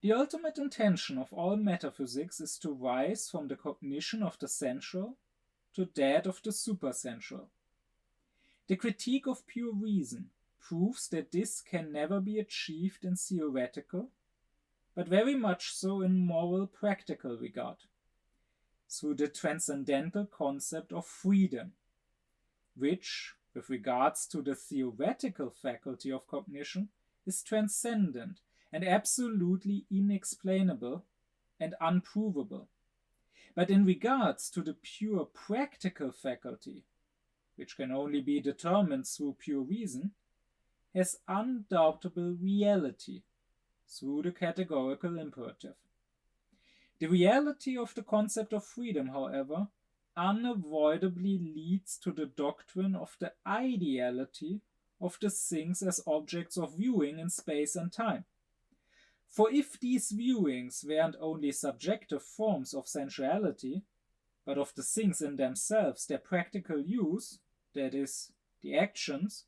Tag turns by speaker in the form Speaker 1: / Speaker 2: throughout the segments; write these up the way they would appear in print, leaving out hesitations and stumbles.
Speaker 1: The ultimate intention of all metaphysics is to rise from the cognition of the sensual to that of the supersensual. The critique of pure reason proves that this can never be achieved in theoretical, but very much so in moral practical regard, through the transcendental concept of freedom, which, with regards to the theoretical faculty of cognition, is transcendent and absolutely inexplainable and unprovable. But in regards to the pure practical faculty, which can only be determined through pure reason, has undoubtable reality through the categorical imperative. The reality of the concept of freedom, however, unavoidably leads to the doctrine of the ideality of the things as objects of viewing in space and time. For if these viewings weren't only subjective forms of sensuality, but of the things in themselves, their practical use, that is, the actions,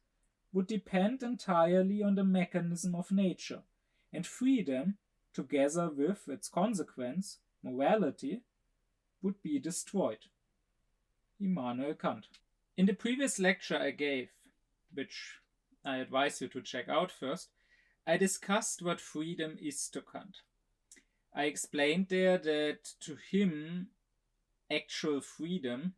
Speaker 1: would depend entirely on the mechanism of nature, and freedom, together with its consequence, morality, would be destroyed. Immanuel Kant. In the previous lecture I gave, which I advise you to check out first, I discussed what freedom is to Kant. I explained there that to him, actual freedom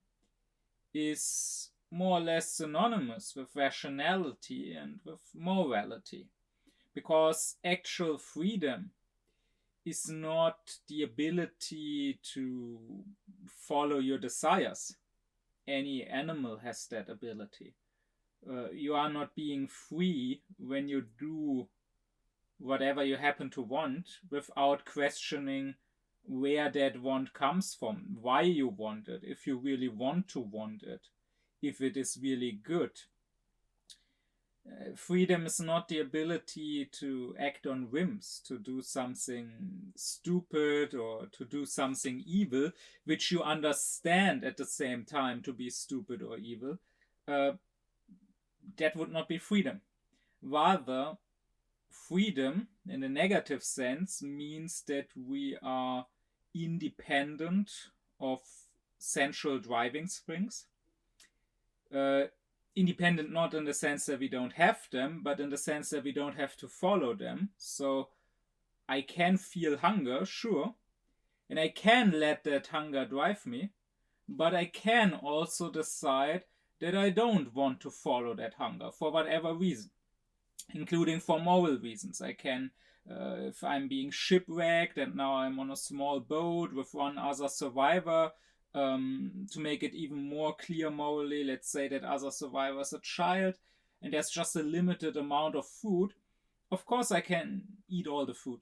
Speaker 1: is more or less synonymous with rationality and with morality, because actual freedom is not the ability to follow your desires. Any animal has that ability. You are not being free when you do whatever you happen to want without questioning where that want comes from, why you want it, if you really want to want it, if it is really good. Freedom is not the ability to act on whims, to do something stupid or to do something evil, which you understand at the same time to be stupid or evil. That would not be freedom. Rather, freedom in a negative sense means that we are independent of sensual driving springs. Independent not in the sense that we don't have them, but in the sense that we don't have to follow them. So I can feel hunger, sure, and I can let that hunger drive me, but I can also decide that I don't want to follow that hunger for whatever reason, including for moral reasons. I can, if I'm being shipwrecked and now I'm on a small boat with one other survivor, to make it even more clear morally, let's say that other survivor is a child and there's just a limited amount of food. Of course I can eat all the food.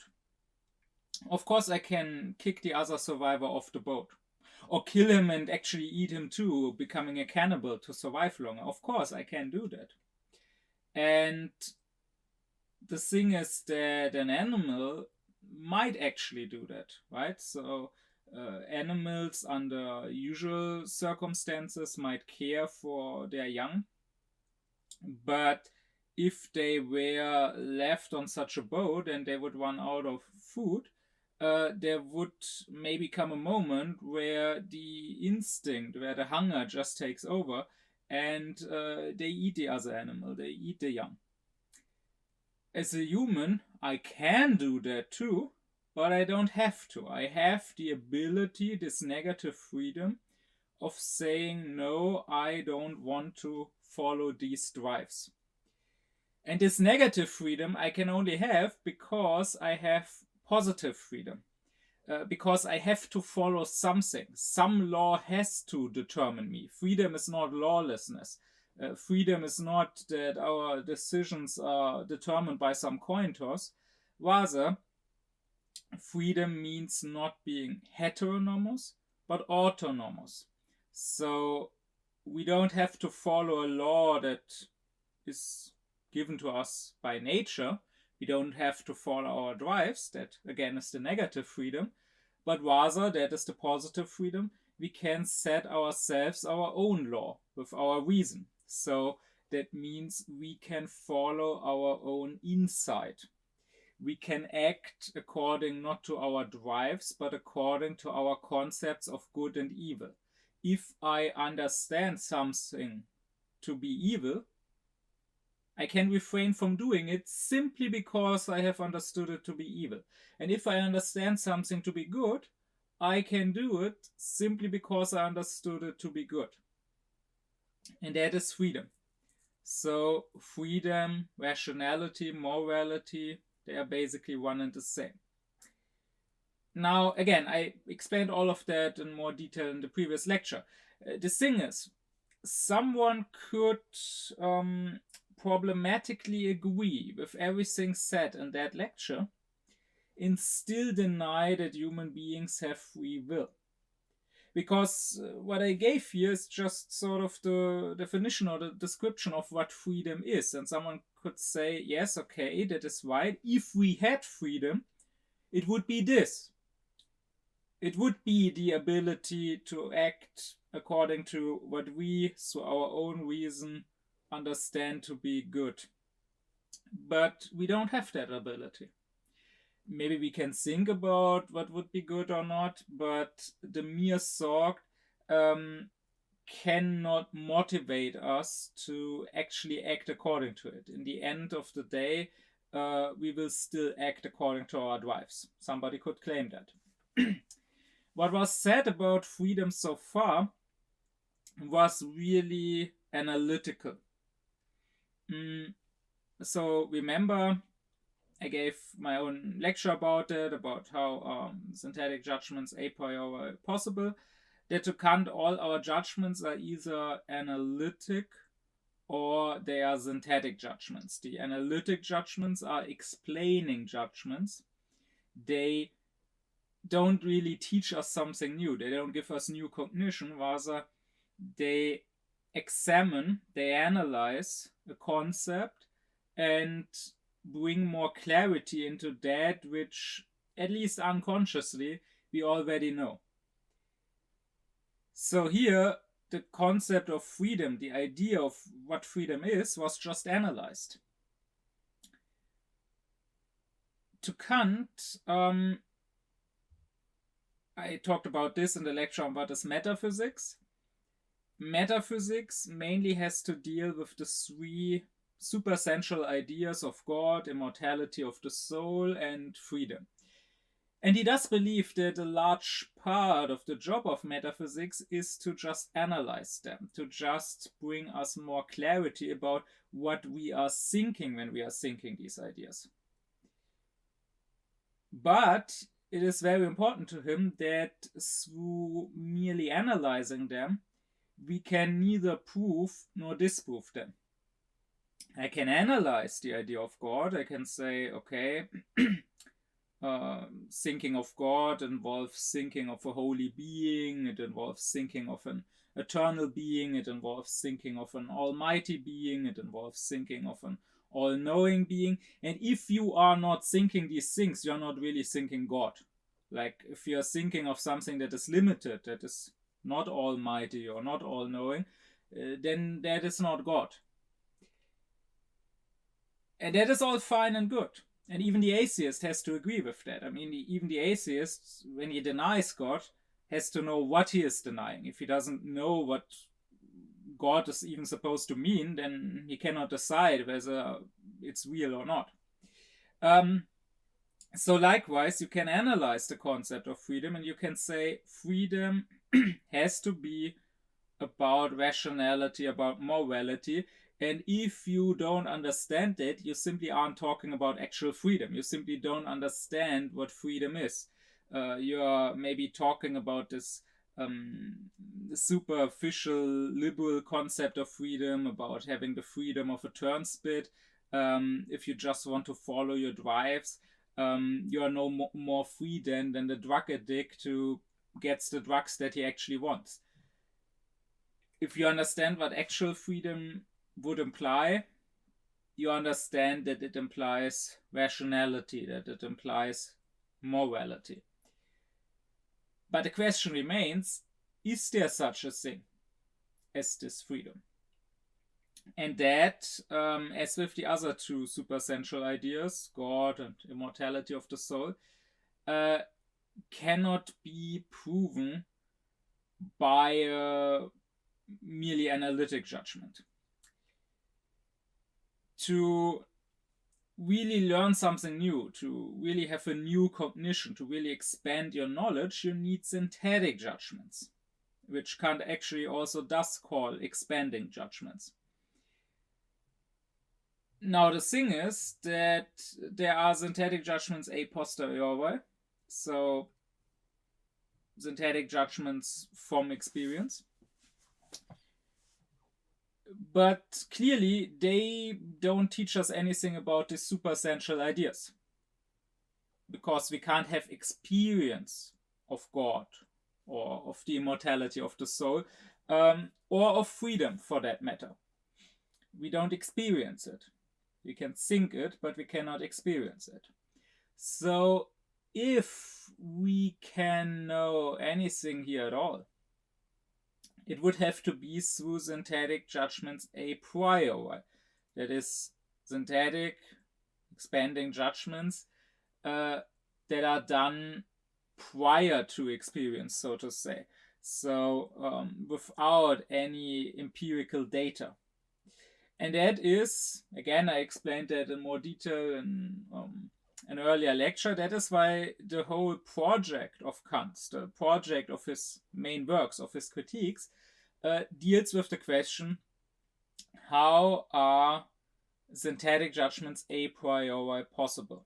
Speaker 1: Of course I can kick the other survivor off the boat. Or kill him and actually eat him too, becoming a cannibal to survive longer. Of course I can do that. And the thing is that an animal might actually do that, right? So animals under usual circumstances might care for their young, but if they were left on such a boat and they would run out of food, there would maybe come a moment where the instinct, where the hunger just takes over, and they eat the other animal, they eat the young. As a human, I can do that too, but I don't have to. I have the ability, this negative freedom, of saying, no, I don't want to follow these drives. And this negative freedom I can only have because I have positive freedom. Because I have to follow something. Some law has to determine me. Freedom is not lawlessness. Freedom is not that our decisions are determined by some coin toss. Rather, freedom means not being heteronomous, but autonomous. So we don't have to follow a law that is given to us by nature. We don't have to follow our drives. That, again, is the negative freedom. But rather, that is the positive freedom. We can set ourselves our own law with our reason. So that means we can follow our own insight. we can act according not to our drives, but according to our concepts of good and evil. If I understand something to be evil, I can refrain from doing it simply because I have understood it to be evil. And if I understand something to be good, I can do it simply because I understood it to be good. And that is freedom. So freedom, rationality, morality, they are basically one and the same. Now, again, I explained all of that in more detail in the previous lecture. The thing is, someone could problematically agree with everything said in that lecture and still deny that human beings have free will. Because what I gave here is just sort of the definition or the description of what freedom is. And someone could say, yes, okay, that is right. If we had freedom, it would be this. It would be the ability to act according to what we, through our own reason, understand to be good. But we don't have that ability. Maybe we can think about what would be good or not, but the mere thought cannot motivate us to actually act according to it. In the end of the day, we will still act according to our drives. Somebody could claim that. What was said about freedom so far was really analytical. So remember, I gave my own lecture about it, about how synthetic judgments a priori are possible. That to Kant, all our judgments are either analytic or they are synthetic judgments. The analytic judgments are explaining judgments. They don't really teach us something new. They don't give us new cognition. Rather, they examine, they analyze a concept and bring more clarity into that which, at least unconsciously, we already know. So here, the concept of freedom, the idea of what freedom is, was just analyzed. To Kant, I talked about this in the lecture on what is metaphysics. Metaphysics mainly has to deal with the three supersensual ideas of God, immortality of the soul, and freedom. And he does believe that a large part of the job of metaphysics is to just analyze them, to just bring us more clarity about what we are thinking when we are thinking these ideas. But it is very important to him that through merely analyzing them, we can neither prove nor disprove them. I can analyze the idea of God. I can say, okay, thinking of God involves thinking of a holy being. It involves thinking of an eternal being. It involves thinking of an almighty being. It involves thinking of an all-knowing being. And if you are not thinking these things, you're not really thinking God. Like if you're thinking of something that is limited, that is not almighty or not all-knowing, then that is not God. And that is all fine and good. And even the atheist has to agree with that. I mean, even the atheist, when he denies God, has to know what he is denying. If he doesn't know what God is even supposed to mean, then he cannot decide whether it's real or not. So likewise, you can analyze the concept of freedom and you can say freedom has to be about rationality, about morality. And if you don't understand it, you simply aren't talking about actual freedom. You simply don't understand what freedom is. You are maybe talking about this superficial liberal concept of freedom, about having the freedom of a turnspit. If you just want to follow your drives, you are no more free than the drug addict who gets the drugs that he actually wants. If you understand what actual freedom would imply, you understand that it implies rationality, that it implies morality. But the question remains, is there such a thing as this freedom? And that, as with the other two supersensual ideas, God and immortality of the soul, cannot be proven by a merely analytic judgment. To really learn something new, to really have a new cognition, to really expand your knowledge, you need synthetic judgments, which Kant actually also does call expanding judgments. Now, the thing is that there are synthetic judgments a posteriori, so synthetic judgments from experience. But clearly, they don't teach us anything about the supersensual ideas, because we can't have experience of God or of the immortality of the soul, or of freedom for that matter. We don't experience it. We can think it, but we cannot experience it. So if we can know anything here at all, it would have to be through synthetic judgments a priori. That is, synthetic expanding judgments that are done prior to experience, so to say. So without any empirical data. And that is, again, I explained that in more detail in an earlier lecture. That is why the whole project of Kant, the project of his main works, of his critiques, deals with the question, how are synthetic judgments a priori possible?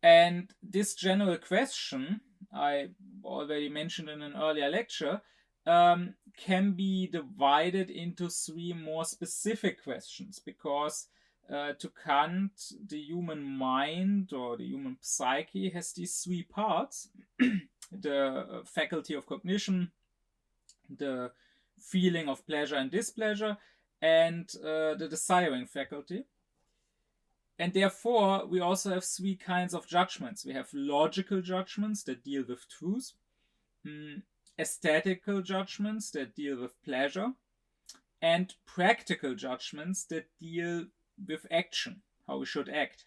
Speaker 1: And this general question, I already mentioned in an earlier lecture, can be divided into three more specific questions, because to Kant, the human mind or the human psyche has these three parts: the faculty of cognition, the feeling of pleasure and displeasure, and the desiring faculty. And therefore, we also have three kinds of judgments. We have logical judgments that deal with truth, aesthetical judgments that deal with pleasure, and practical judgments that deal with action, how we should act.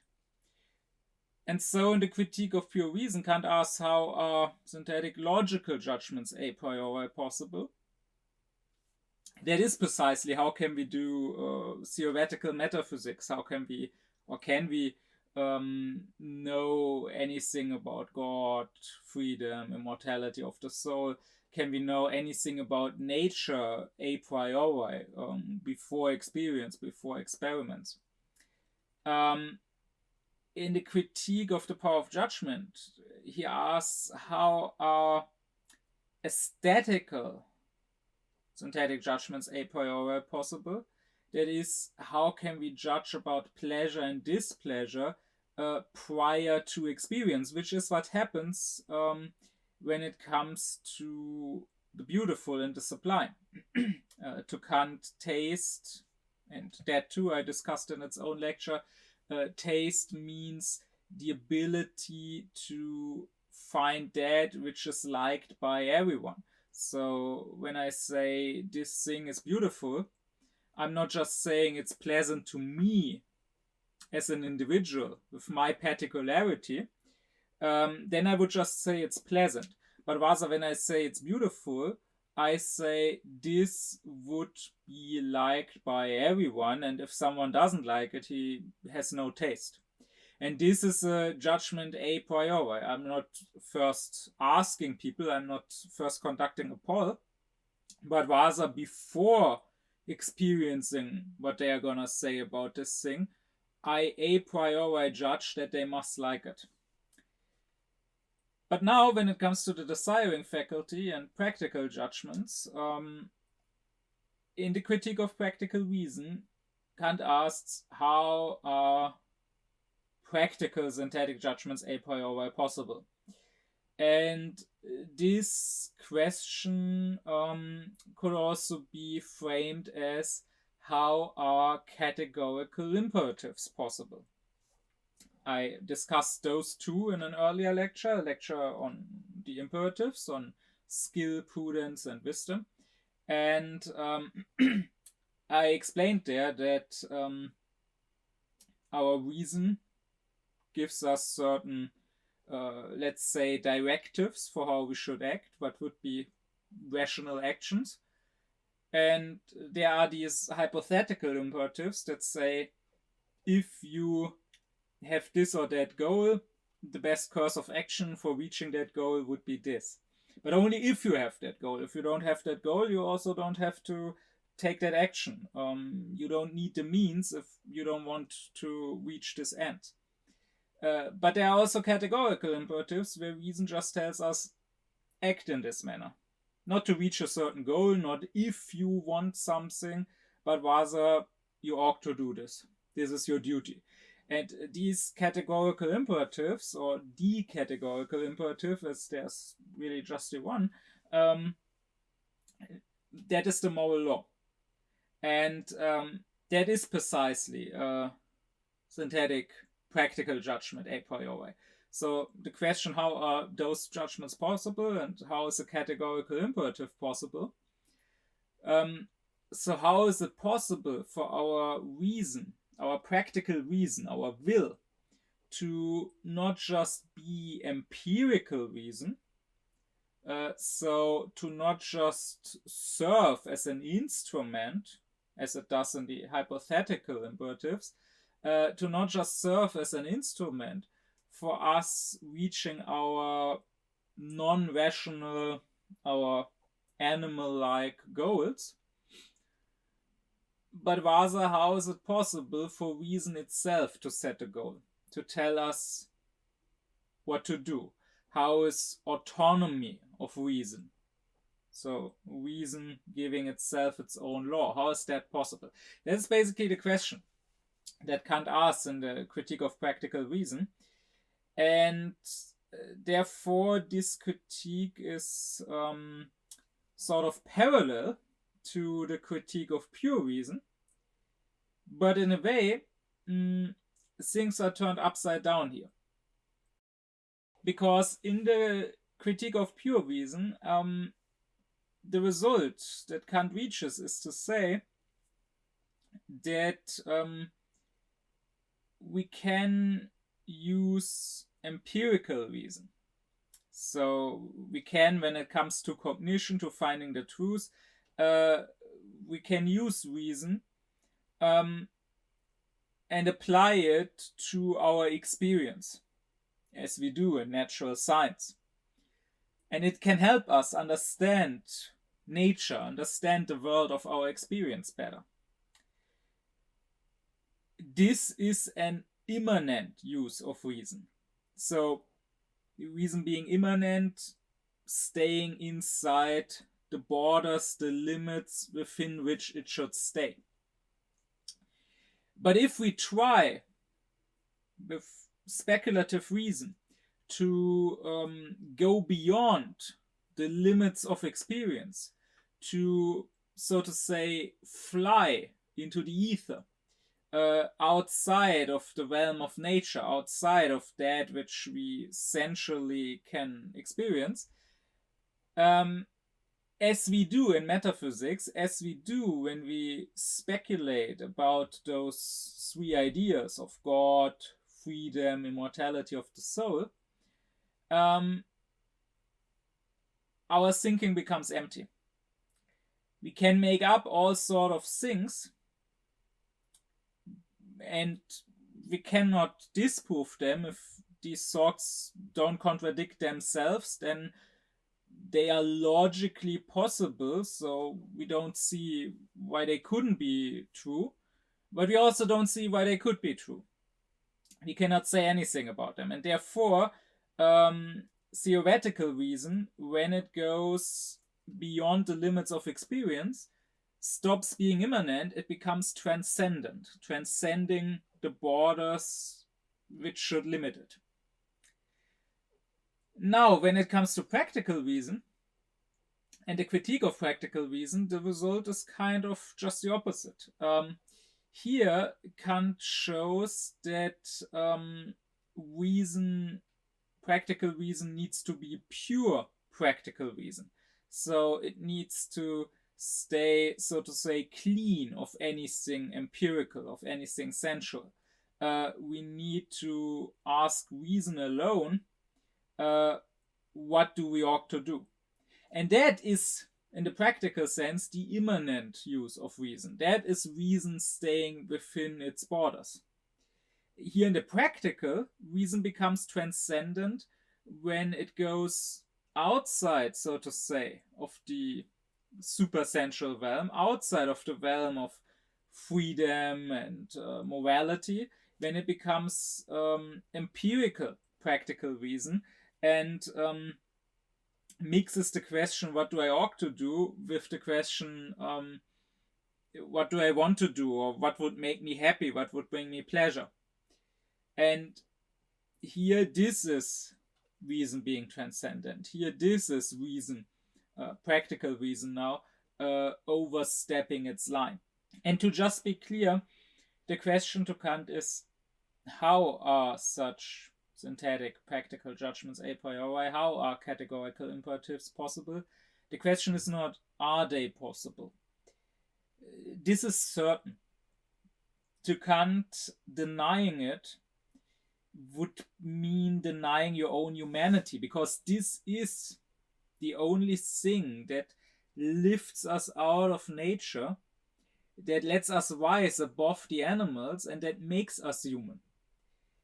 Speaker 1: And so in the critique of pure reason, Kant asks, how are synthetic logical judgments a priori possible? That is precisely, how can we do theoretical metaphysics? How can we, or can we know anything about God, freedom, immortality of the soul? Can we know anything about nature a priori, before experience, before experiments? In the critique of the power of judgment, he asks, how are aesthetical synthetic judgments a priori possible? That is, how can we judge about pleasure and displeasure prior to experience, which is what happens when it comes to the beautiful and the sublime. To Kant, taste, and that too I discussed in its own lecture, taste means the ability to find that which is liked by everyone. So when I say this thing is beautiful, I'm not just saying it's pleasant to me as an individual with my particularity. Then I would just say it's pleasant. But rather, when I say it's beautiful, I say this would be liked by everyone, and if someone doesn't like it, he has no taste. And this is a judgment a priori. I'm not first asking people, I'm not first conducting a poll, but rather before experiencing what they are gonna say about this thing, I a priori judge that they must like it. But now, when it comes to the desiring faculty and practical judgments, in the critique of practical reason, Kant asks, how are practical synthetic judgments a priori possible? And this question could also be framed as, how are categorical imperatives possible? I discussed those two in an earlier lecture, a lecture on the imperatives, on skill, prudence, and wisdom. And I explained there that our reason gives us certain, let's say, directives for how we should act, what would be rational actions. And there are these hypothetical imperatives that say, if you have this or that goal, the best course of action for reaching that goal would be this. But only if you have that goal. If you don't have that goal, you also don't have to take that action. You don't need the means if you don't want to reach this end. But there are also categorical imperatives where reason just tells us, act in this manner. Not to reach a certain goal, not if you want something, but rather you ought to do this. This is your duty. And these categorical imperatives, or the categorical imperative, as there's really just the one, that is the moral law. And that is precisely synthetic practical judgment a priori. So the question, how are those judgments possible, and how is a categorical imperative possible? So how is it possible for our reason, our practical reason, our will, to not just be empirical reason, so to not just serve as an instrument, as it does in the hypothetical imperatives, to not just serve as an instrument for us reaching our non-rational, our animal-like goals, but rather how is it possible for reason itself to set a goal, to tell us what to do? How is autonomy of reason, so reason giving itself its own law, how is that possible? That's basically the question that Kant asks in the Critique of Practical Reason. And therefore this critique is sort of parallel to the critique of pure reason, but in a way things are turned upside down here, because in the critique of pure reason the result that Kant reaches is to say that we can use empirical reason. So we can, when it comes to cognition, to finding the truth, we can use reason and apply it to our experience, as we do in natural science. And it can help us understand nature, understand the world of our experience better. This is an immanent use of reason. So reason being immanent, staying inside the borders, the limits within which it should stay. But if we try with speculative reason to go beyond the limits of experience, to, so to say, fly into the ether, outside of the realm of nature, outside of that which we sensually can experience, as we do in metaphysics, as we do when we speculate about those three ideas of God, freedom, immortality of the soul, our thinking becomes empty. We can make up all sort of things, and we cannot disprove them. If these thoughts don't contradict themselves, then they are logically possible, so we don't see why they couldn't be true, but we also don't see why they could be true. We cannot say anything about them, and therefore theoretical reason, when it goes beyond the limits of experience, stops being immanent. It becomes transcendent, transcending the borders which should limit it. Now, when it comes to practical reason and the critique of practical reason, the result is kind of just the opposite. Here, Kant shows that practical reason needs to be pure practical reason. So it needs to stay, so to say, clean of anything empirical, of anything sensual. We need to ask reason alone, what do we ought to do? And that is, in the practical sense, the immanent use of reason. That is reason staying within its borders. Here in the practical, reason becomes transcendent when it goes outside, so to say, of the supersensual realm, outside of the realm of freedom and morality, when it becomes empirical practical reason and mixes the question, what do I ought to do, with the question, what do I want to do, or what would make me happy, what would bring me pleasure. And here this is reason being transcendent. Here this is reason, practical reason now, overstepping its line. And to just be clear, the question to Kant is, how are such synthetic practical judgments a priori? How are categorical imperatives possible? The question is not, are they possible? This is certain. To Kant, denying it would mean denying your own humanity, because this is the only thing that lifts us out of nature, that lets us rise above the animals, and that makes us human.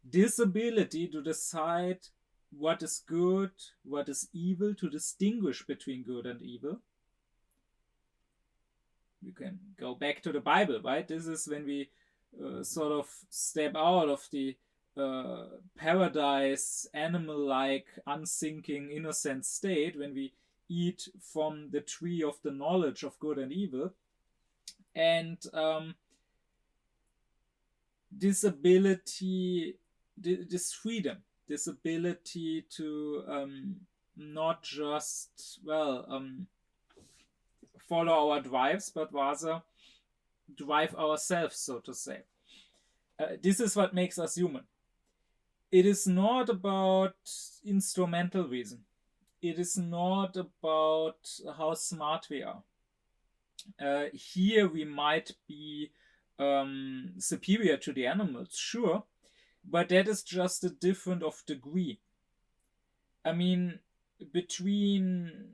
Speaker 1: This ability to decide what is good, what is evil, to distinguish between good and evil. We can go back to the Bible, right? This is when we sort of step out of the paradise, animal-like, unthinking, innocent state, when we eat from the tree of the knowledge of good and evil. And this ability, this freedom, this ability to not just, follow our drives, but rather drive ourselves, so to say. This is what makes us human. It is not about instrumental reason. It is not about how smart we are. Here we might be superior to the animals, sure, but that is just a difference of degree. I mean, between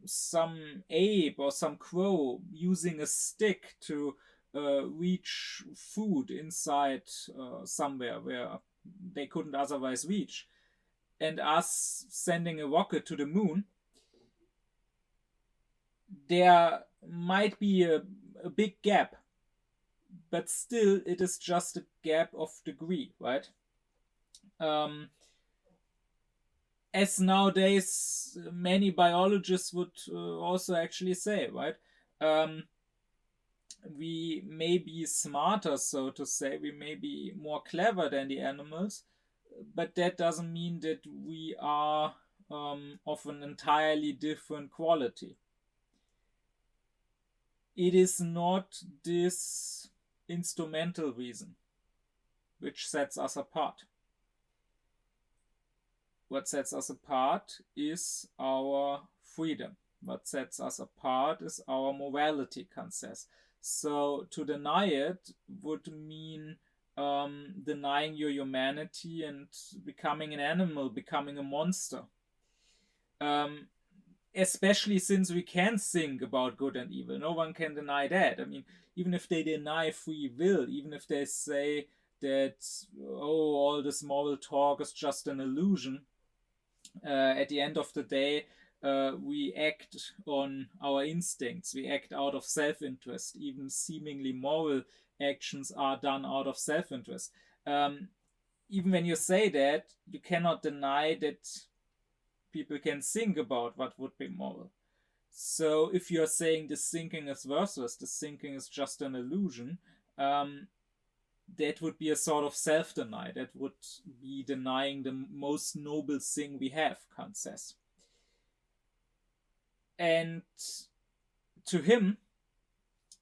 Speaker 1: some ape or some crow using a stick to reach food inside somewhere where they couldn't otherwise reach, and us sending a rocket to the moon, there might be a big gap, but still it is just a gap of degree, right? As nowadays many biologists would also actually say, right? We may be smarter, so to say, we may be more clever than the animals, but that doesn't mean that we are of an entirely different quality. It is not this instrumental reason which sets us apart. What sets us apart is our freedom. What sets us apart is our morality, Kant says. So to deny it would mean denying your humanity and becoming an animal, becoming a monster. Especially since we can think about good and evil. No one can deny that. I mean, even if they deny free will, even if they say that, all this moral talk is just an illusion, at the end of the day, we act on our instincts. We act out of self-interest. Even seemingly moral actions are done out of self-interest. Even when you say that, you cannot deny that people can think about what would be moral. So if you're saying this thinking is worthless, this thinking is just an illusion, that would be a sort of self-deny. That would be denying the most noble thing we have, Kant says. And to him,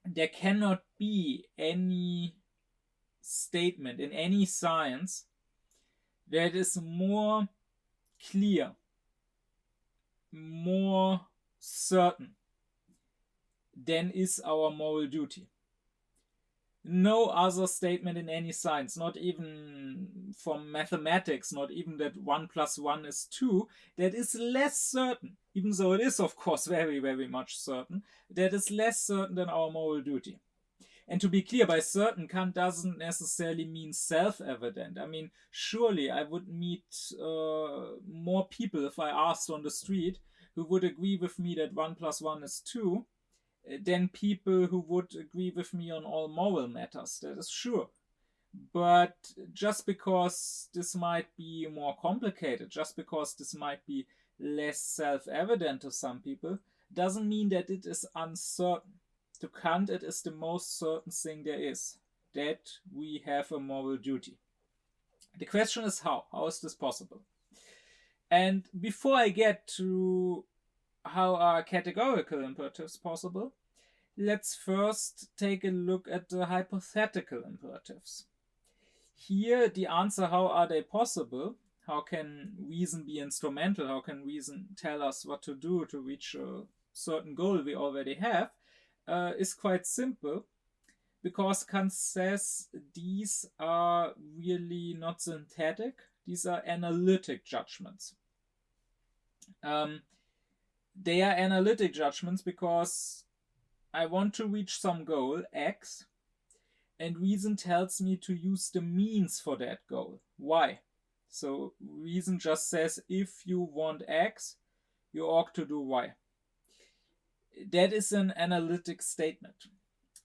Speaker 1: there cannot be any statement in any science that is more clear, more certain than is our moral duty. No other statement in any science, not even from mathematics, not even that 1 + 1 is 2, that is less certain, even though it is, of course, very, very much certain, that is less certain than our moral duty. And to be clear, by certain, Kant doesn't necessarily mean self-evident. I mean, surely I would meet more people if I asked on the street who would agree with me that 1 + 1 is 2 than people who would agree with me on all moral matters. That is sure. But just because this might be more complicated, just because this might be less self-evident to some people, doesn't mean that it is uncertain. To Kant, it is the most certain thing there is, that we have a moral duty. The question is how? How is this possible? And before I get to how are categorical imperatives possible, let's first take a look at the hypothetical imperatives. Here, the answer, how are they possible? How can reason be instrumental? How can reason tell us what to do to reach a certain goal we already have? Is quite simple, because Kant says these are really not synthetic, these are analytic judgments. They are analytic judgments because I want to reach some goal, X, and reason tells me to use the means for that goal, Y. So reason just says, if you want X, you ought to do Y. That is an analytic statement.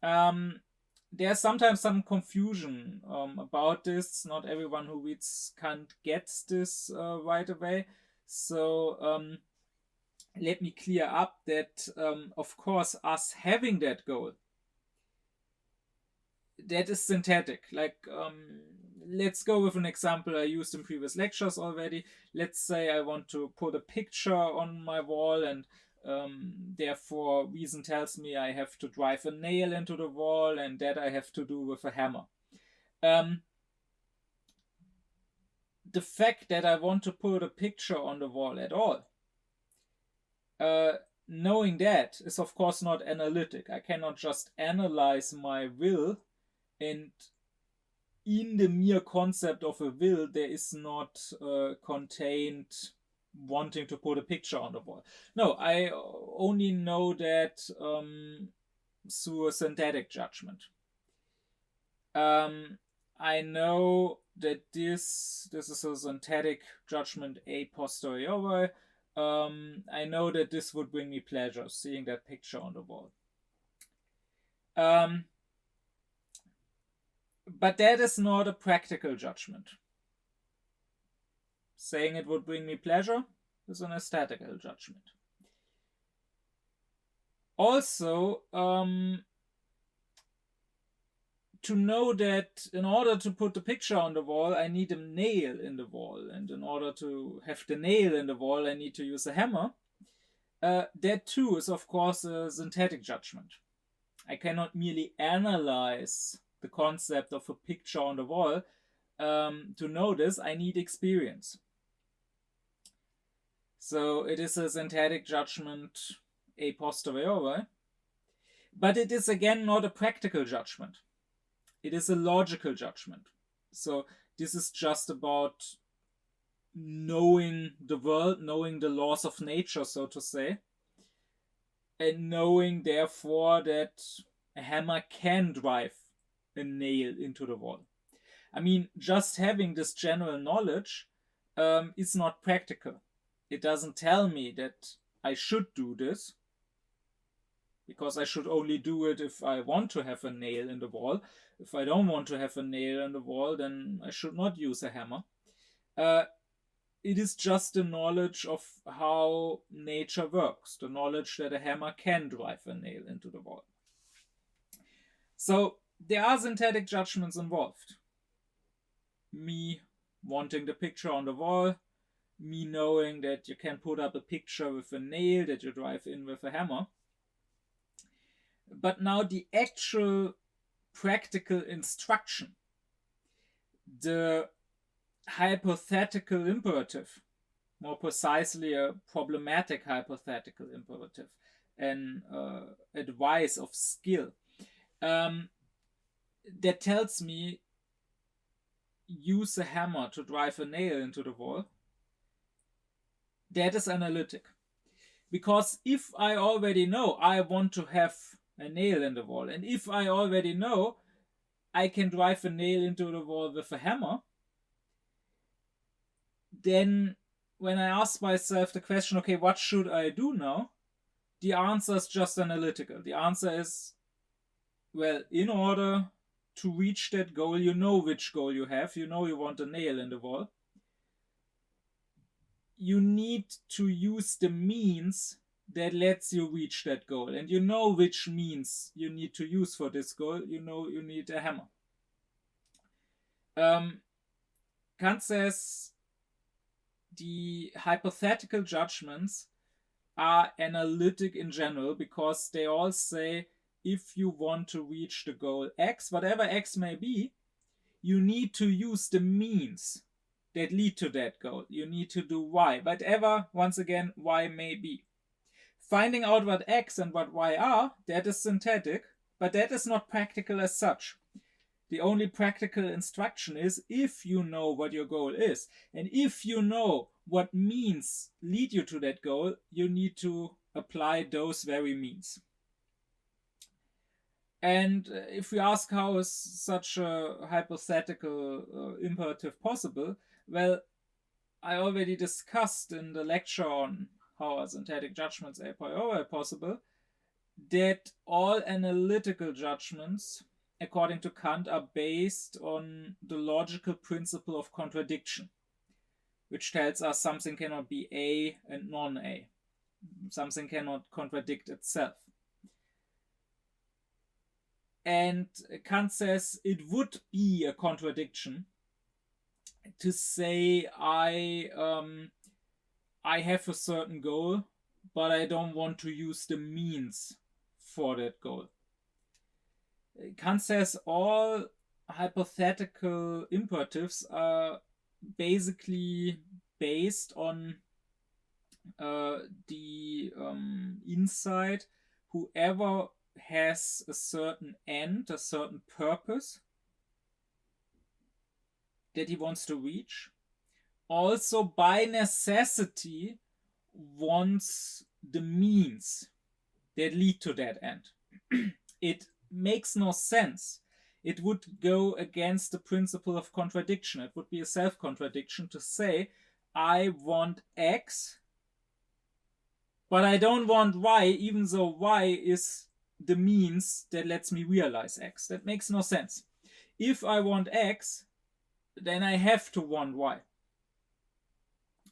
Speaker 1: There's sometimes some confusion about this. Not everyone who reads Kant gets this right away. So let me clear up that, of course, us having that goal, that is synthetic. Like, let's go with an example I used in previous lectures already. Let's say I want to put a picture on my wall, and therefore reason tells me I have to drive a nail into the wall, and that I have to do with a hammer. The fact that I want to put a picture on the wall at all, knowing that is of course not analytic. I cannot just analyze my will, and in the mere concept of a will there is not contained wanting to put a picture on the wall. No, I only know that through a synthetic judgment. I know that this is a synthetic judgment a posteriori. I know that this would bring me pleasure, seeing that picture on the wall. But that is not a practical judgment. Saying it would bring me pleasure is an aesthetical judgment. Also, to know that in order to put the picture on the wall, I need a nail in the wall. And in order to have the nail in the wall, I need to use a hammer. That too is, of course, a synthetic judgment. I cannot merely analyze the concept of a picture on the wall. To know this, I need experience. So it is a synthetic judgment a posteriori. But it is again not a practical judgment. It is a logical judgment. So this is just about knowing the world, knowing the laws of nature, so to say, and knowing therefore that a hammer can drive a nail into the wall. I mean, just having this general knowledge is not practical. It doesn't tell me that I should do this, because I should only do it if I want to have a nail in the wall. If I don't want to have a nail in the wall, then I should not use a hammer. It is just the knowledge of how nature works, the knowledge that a hammer can drive a nail into the wall. So there are synthetic judgments involved. Me wanting the picture on the wall, me knowing that you can put up a picture with a nail that you drive in with a hammer. But now the actual practical instruction, the hypothetical imperative, more precisely a problematic hypothetical imperative, advice of skill that tells me use a hammer to drive a nail into the wall, that is analytic. Because if I already know I want to have a nail in the wall, and if I already know I can drive a nail into the wall with a hammer, then when I ask myself the question, okay, what should I do now? The answer is just analytical. The answer is, well, in order to reach that goal, you know which goal you have. You know you want a nail in the wall. You need to use the means that lets you reach that goal. And you know which means you need to use for this goal. You know you need a hammer. Kant says the hypothetical judgments are analytic in general because they all say if you want to reach the goal X, whatever X may be, you need to use the means that lead to that goal. You need to do Y, whatever, once again, Y may be. Finding out what X and what Y are, that is synthetic, but that is not practical as such. The only practical instruction is if you know what your goal is, and if you know what means lead you to that goal, you need to apply those very means. And if we ask how is such a hypothetical imperative possible, well, I already discussed in the lecture on how are synthetic judgments a priori possible, that all analytical judgments, according to Kant, are based on the logical principle of contradiction, which tells us something cannot be A and non-A. Something cannot contradict itself. And Kant says it would be a contradiction to say I have a certain goal, but I don't want to use the means for that goal. Kant says all hypothetical imperatives are basically based on the insight whoever has a certain end, a certain purpose that he wants to reach, also by necessity wants the means that lead to that end. It makes no sense. It would go against the principle of contradiction. It would be a self-contradiction to say, I want X, but I don't want Y, even though Y is the means that lets me realize X. That makes no sense. If I want X, then I have to want Y.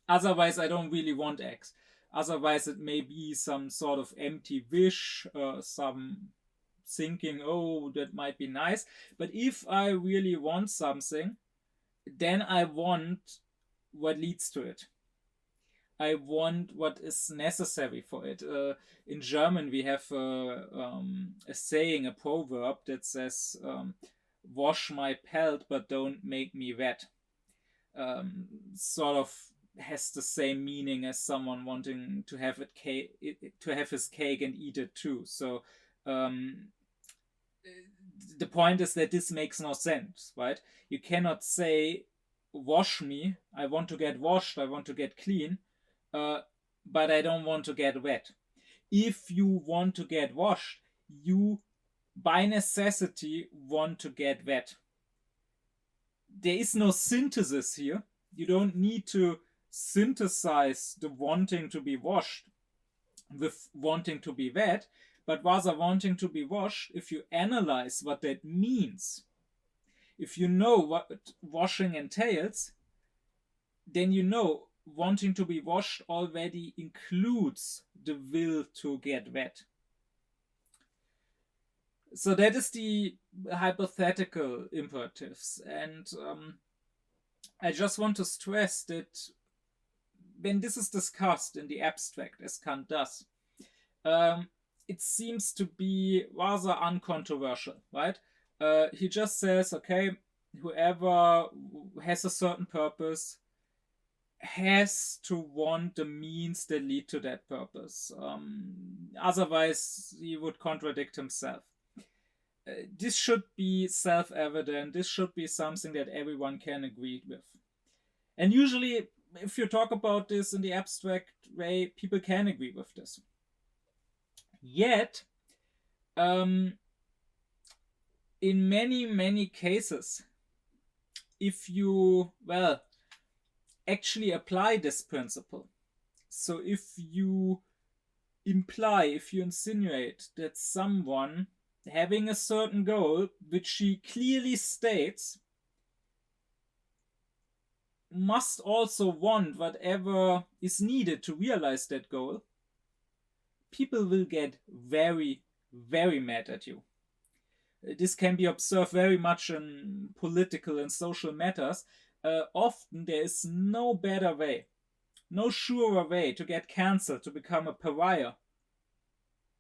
Speaker 1: Otherwise, I don't really want X. Otherwise, it may be some sort of empty wish, some thinking, oh, that might be nice. But if I really want something, then I want what leads to it. I want what is necessary for it. In German, we have a saying, a proverb that says, wash my pelt, but don't make me wet. Sort of has the same meaning as someone wanting to have to have his cake and eat it too. So the point is that this makes no sense, right? You cannot say, wash me, I want to get washed, I want to get clean, but I don't want to get wet. If you want to get washed, you by necessity want to get wet. There is no synthesis here. You don't need to synthesize the wanting to be washed with wanting to be wet, but rather wanting to be washed, if you analyze what that means, if you know what washing entails, then you know wanting to be washed already includes the will to get wet. So that is the hypothetical imperatives. And I just want to stress that when this is discussed in the abstract, as Kant does, it seems to be rather uncontroversial, right? He just says, okay, whoever has a certain purpose has to want the means that lead to that purpose. Otherwise, he would contradict himself. This should be self-evident. This should be something that everyone can agree with. And usually, if you talk about this in the abstract way, people can agree with this. Yet, in many cases, if you, actually apply this principle, so if you imply, if you insinuate that someone having a certain goal, which she clearly states, must also want whatever is needed to realize that goal, people will get very, very mad at you. This can be observed very much in political and social matters. Often there is no better way, no surer way to get cancelled, to become a pariah,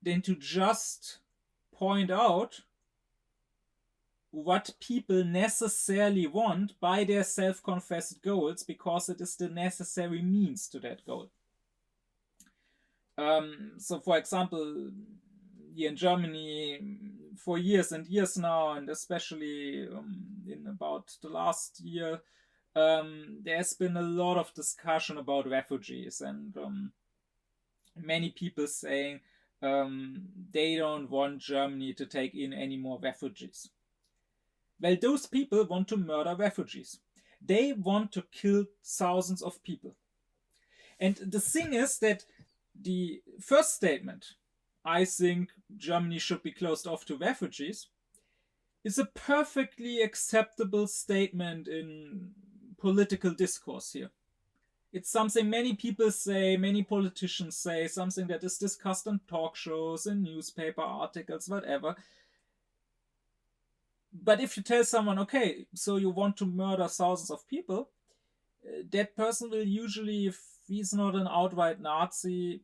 Speaker 1: than to just point out what people necessarily want by their self-confessed goals, because it is the necessary means to that goal. So, for example, here in Germany, for years and years now, and especially in about the last year, there's been a lot of discussion about refugees, and many people saying they don't want Germany to take in any more refugees. Well, those people want to murder refugees. They want to kill thousands of people. And the thing is that the first statement, I think Germany should be closed off to refugees, is a perfectly acceptable statement in political discourse here. It's something many people say, many politicians say, something that is discussed on talk shows, in newspaper articles, whatever. But if you tell someone, okay, so you want to murder thousands of people, that person will usually, if he's not an outright Nazi,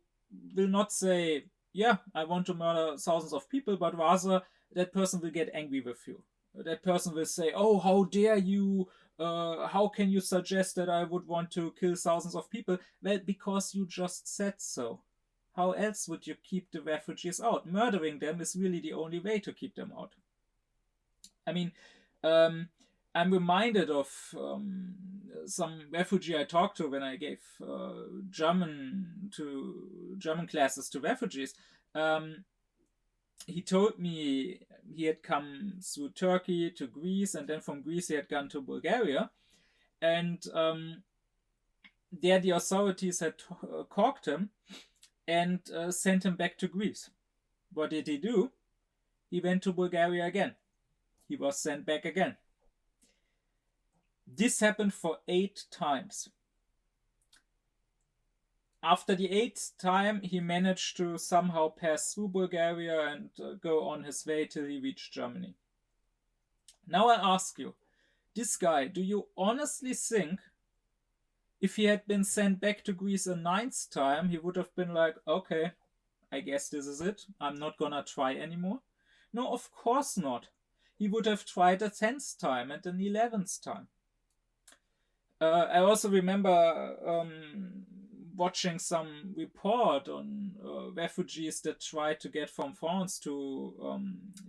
Speaker 1: will not say, yeah, I want to murder thousands of people, but rather that person will get angry with you. That person will say, oh, how dare you, how can you suggest that I would want to kill thousands of people? Well, because you just said so. How else would you keep the refugees out? Murdering them is really the only way to keep them out. I mean, I'm reminded of some refugee I talked to when I gave German classes to refugees. He told me he had come through Turkey to Greece, and then from Greece he had gone to Bulgaria, and there the authorities had corked him and sent him back to Greece. What did he do? He went to Bulgaria again. He was sent back again. This happened for 8 times. After the 8th time, he managed to somehow pass through Bulgaria and go on his way till he reached Germany. Now I ask you, this guy, do you honestly think if he had been sent back to Greece a 9th time, he would have been like, okay, I guess this is it. I'm not gonna try anymore? No, of course not. He would have tried a 10th time and an 11th time. I also remember watching some report on refugees that tried to get from France to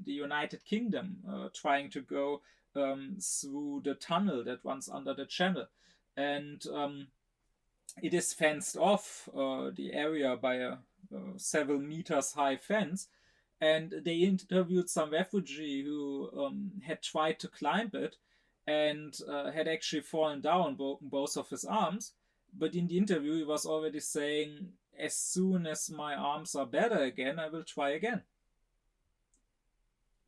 Speaker 1: the United Kingdom, trying to go through the tunnel that runs under the channel. And it is fenced off, the area, by a several meters high fence. And they interviewed some refugee who had tried to climb it and had actually fallen down, broken both of his arms. But in the interview, he was already saying, as soon as my arms are better again, I will try again.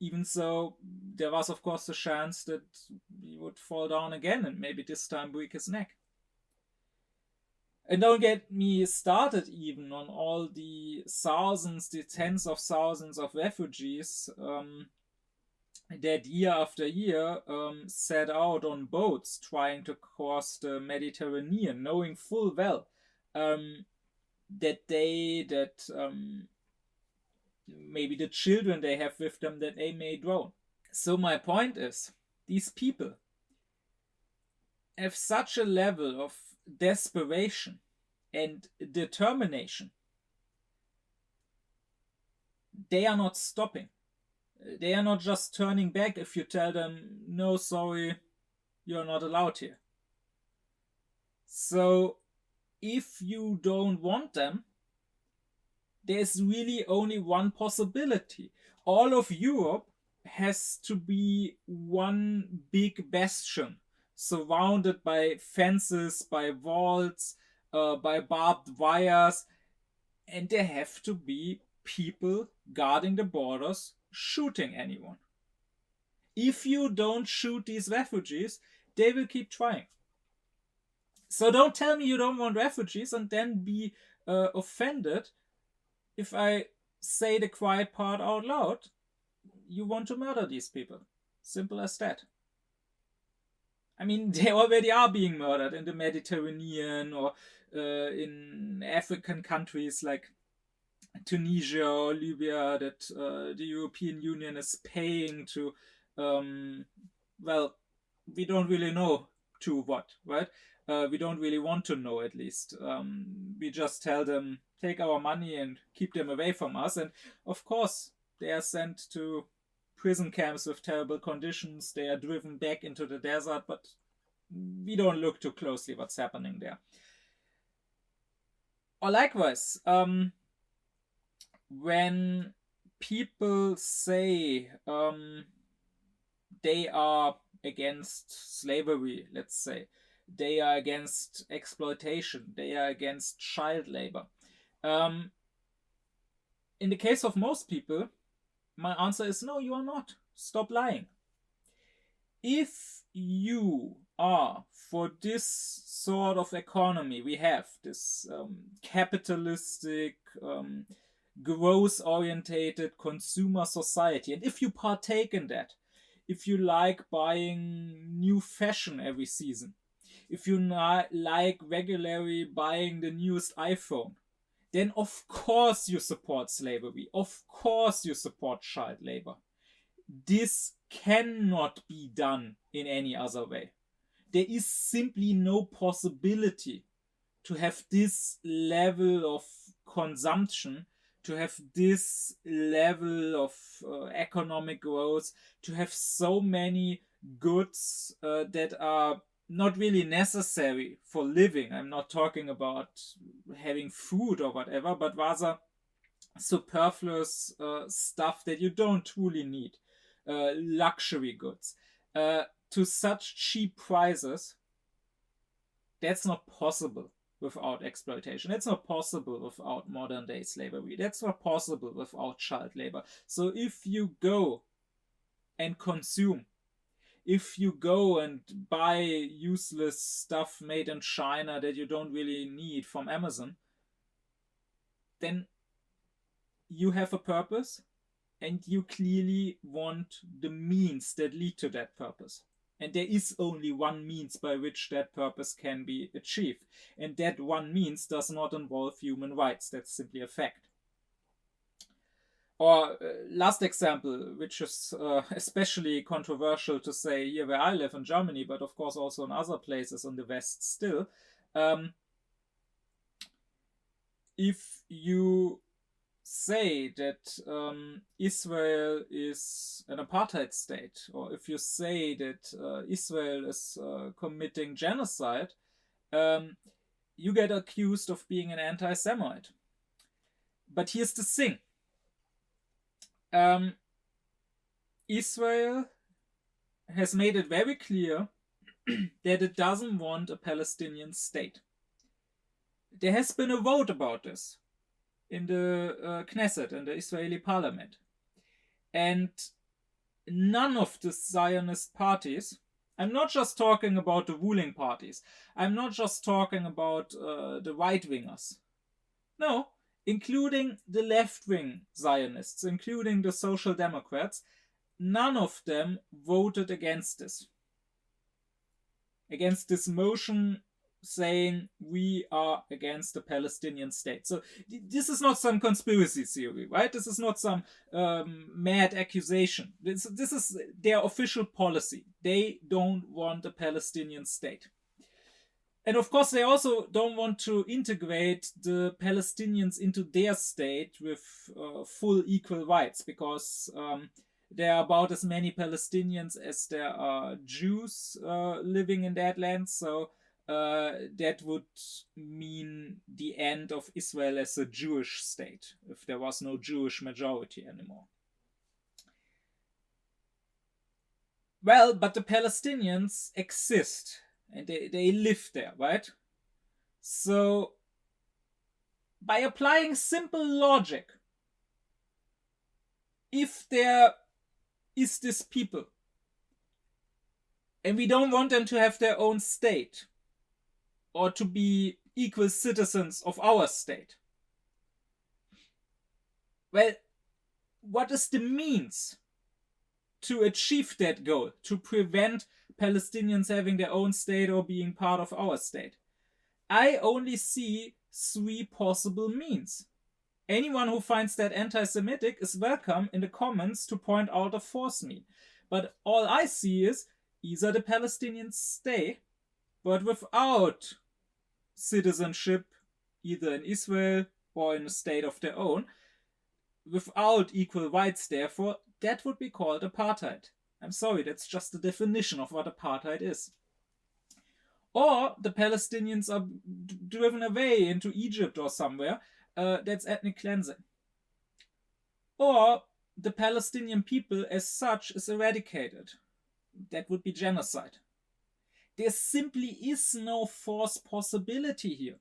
Speaker 1: Even so, there was, of course, the chance that he would fall down again and maybe this time break his neck. And don't get me started even on all the thousands, the tens of thousands of refugees that year after year set out on boats trying to cross the Mediterranean, knowing full well that maybe the children they have with them, that they may drown. So my point is, these people have such a level of desperation and determination, they are not stopping. They are not just turning back if you tell them, no, sorry, you're not allowed here. So if you don't want them, there's really only one possibility. All of Europe has to be one big bastion, surrounded by fences, by walls, by barbed wires, and there have to be people guarding the borders, shooting anyone. If you don't shoot these refugees, they will keep trying. So don't tell me you don't want refugees and then be offended if I say the quiet part out loud. You want to murder these people. Simple as that. I mean, they already are being murdered in the Mediterranean or in African countries like Tunisia or Libya, that the European Union is paying to, well, we don't really know to what, right? We don't really want to know, at least. We just tell them, take our money and keep them away from us. And of course, they are sent to prison camps with terrible conditions. They are driven back into the desert, but we don't look too closely what's happening there. Or likewise, when people say they are against slavery, let's say, they are against exploitation, they are against child labor. In the case of most people, my answer is no, you are not. Stop lying. If you are for this sort of economy we have, this capitalistic, growth-orientated consumer society, and if you partake in that, if you like buying new fashion every season, if you like regularly buying the newest iPhone, then of course you support slavery. Of course you support child labor. This cannot be done in any other way. There is simply no possibility to have this level of consumption, to have this level of economic growth, to have so many goods that are not really necessary for living. I'm not talking about having food or whatever, but rather superfluous stuff that you don't truly need, luxury goods, to such cheap prices. That's not possible without exploitation. That's not possible without modern day slavery. That's not possible without child labor. So if you go and consume, if you go and buy useless stuff made in China that you don't really need from Amazon, then you have a purpose and you clearly want the means that lead to that purpose. And there is only one means by which that purpose can be achieved. And that one means does not involve human rights. That's simply a fact. Or last example, which is especially controversial to say here where I live in Germany, but of course also in other places in the West still. If you say that Israel is an apartheid state, or if you say that Israel is committing genocide, you get accused of being an anti-Semite. But here's the thing. Israel has made it very clear that it doesn't want a Palestinian state. There has been a vote about this in the Knesset, in the Israeli parliament. And none of the Zionist parties, I'm not just talking about the ruling parties, I'm not just talking about the right-wingers. No, including the left-wing Zionists, including the Social Democrats, none of them voted against this. Against this motion saying we are against the Palestinian state. So this is not some conspiracy theory, right? This is not some mad accusation. This is their official policy. They don't want a Palestinian state. And of course, they also don't want to integrate the Palestinians into their state with full equal rights, because there are about as many Palestinians as there are Jews living in that land. So that would mean the end of Israel as a Jewish state if there was no Jewish majority anymore. Well, but the Palestinians exist and they live there, right? So, by applying simple logic, if there is this people and we don't want them to have their own state or to be equal citizens of our state, well, what is the means to achieve that goal, to prevent Palestinians having their own state or being part of our state? I only see three possible means. Anyone who finds that anti-Semitic is welcome in the comments to point out a fourth mean. But all I see is either the Palestinians stay, but without citizenship, either in Israel or in a state of their own, without equal rights, therefore, that would be called apartheid. I'm sorry, that's just the definition of what apartheid is. Or the Palestinians are driven away into Egypt or somewhere. That's ethnic cleansing. Or the Palestinian people as such is eradicated. That would be genocide. There simply is no fourth possibility here.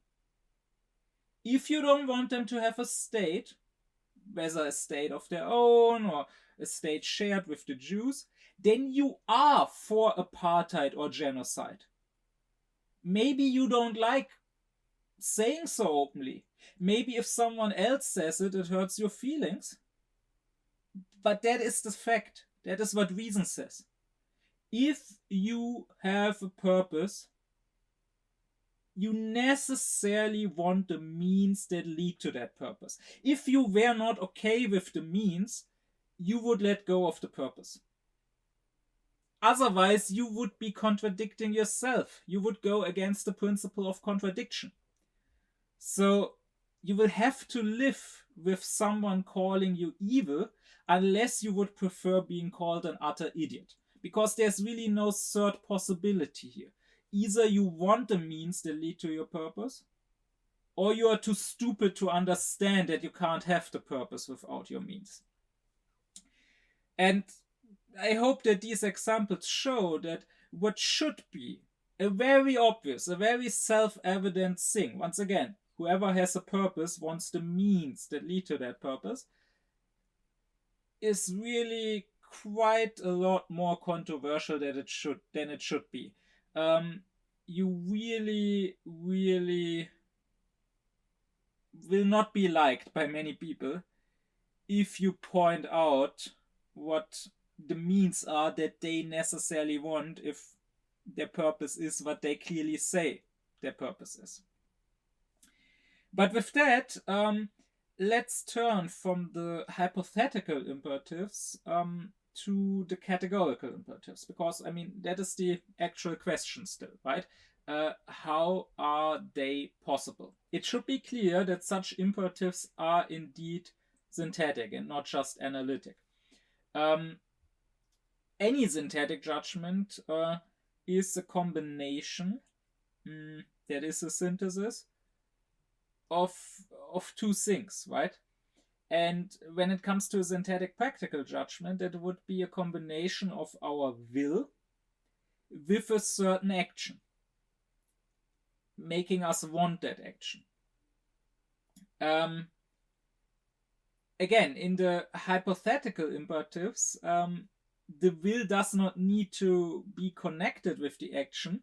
Speaker 1: If you don't want them to have a state, whether a state of their own or a state shared with the Jews, then you are for apartheid or genocide. Maybe you don't like saying so openly. Maybe if someone else says it, it hurts your feelings. But that is the fact. That is what reason says. If you have a purpose, you necessarily want the means that lead to that purpose. If you were not okay with the means, you would let go of the purpose. Otherwise, you would be contradicting yourself. You would go against the principle of contradiction. So you will have to live with someone calling you evil unless you would prefer being called an utter idiot. Because there's really no third possibility here. Either you want the means that lead to your purpose, or you are too stupid to understand that you can't have the purpose without your means. And I hope that these examples show that what should be a very obvious, a very self-evident thing, once again, whoever has a purpose wants the means that lead to that purpose, is really quite a lot more controversial than it should be. You really will not be liked by many people if you point out what the means are that they necessarily want if their purpose is what they clearly say their purpose is. But with that, let's turn from the hypothetical imperatives to the categorical imperatives, because I mean that is the actual question still, right? How are they possible? It should be clear that such imperatives are indeed synthetic and not just analytic. Any synthetic judgment is a combination, that is a synthesis of two things, right? And when it comes to a synthetic practical judgment, that would be a combination of our will with a certain action, making us want that action. Again, in the hypothetical imperatives, the will does not need to be connected with the action.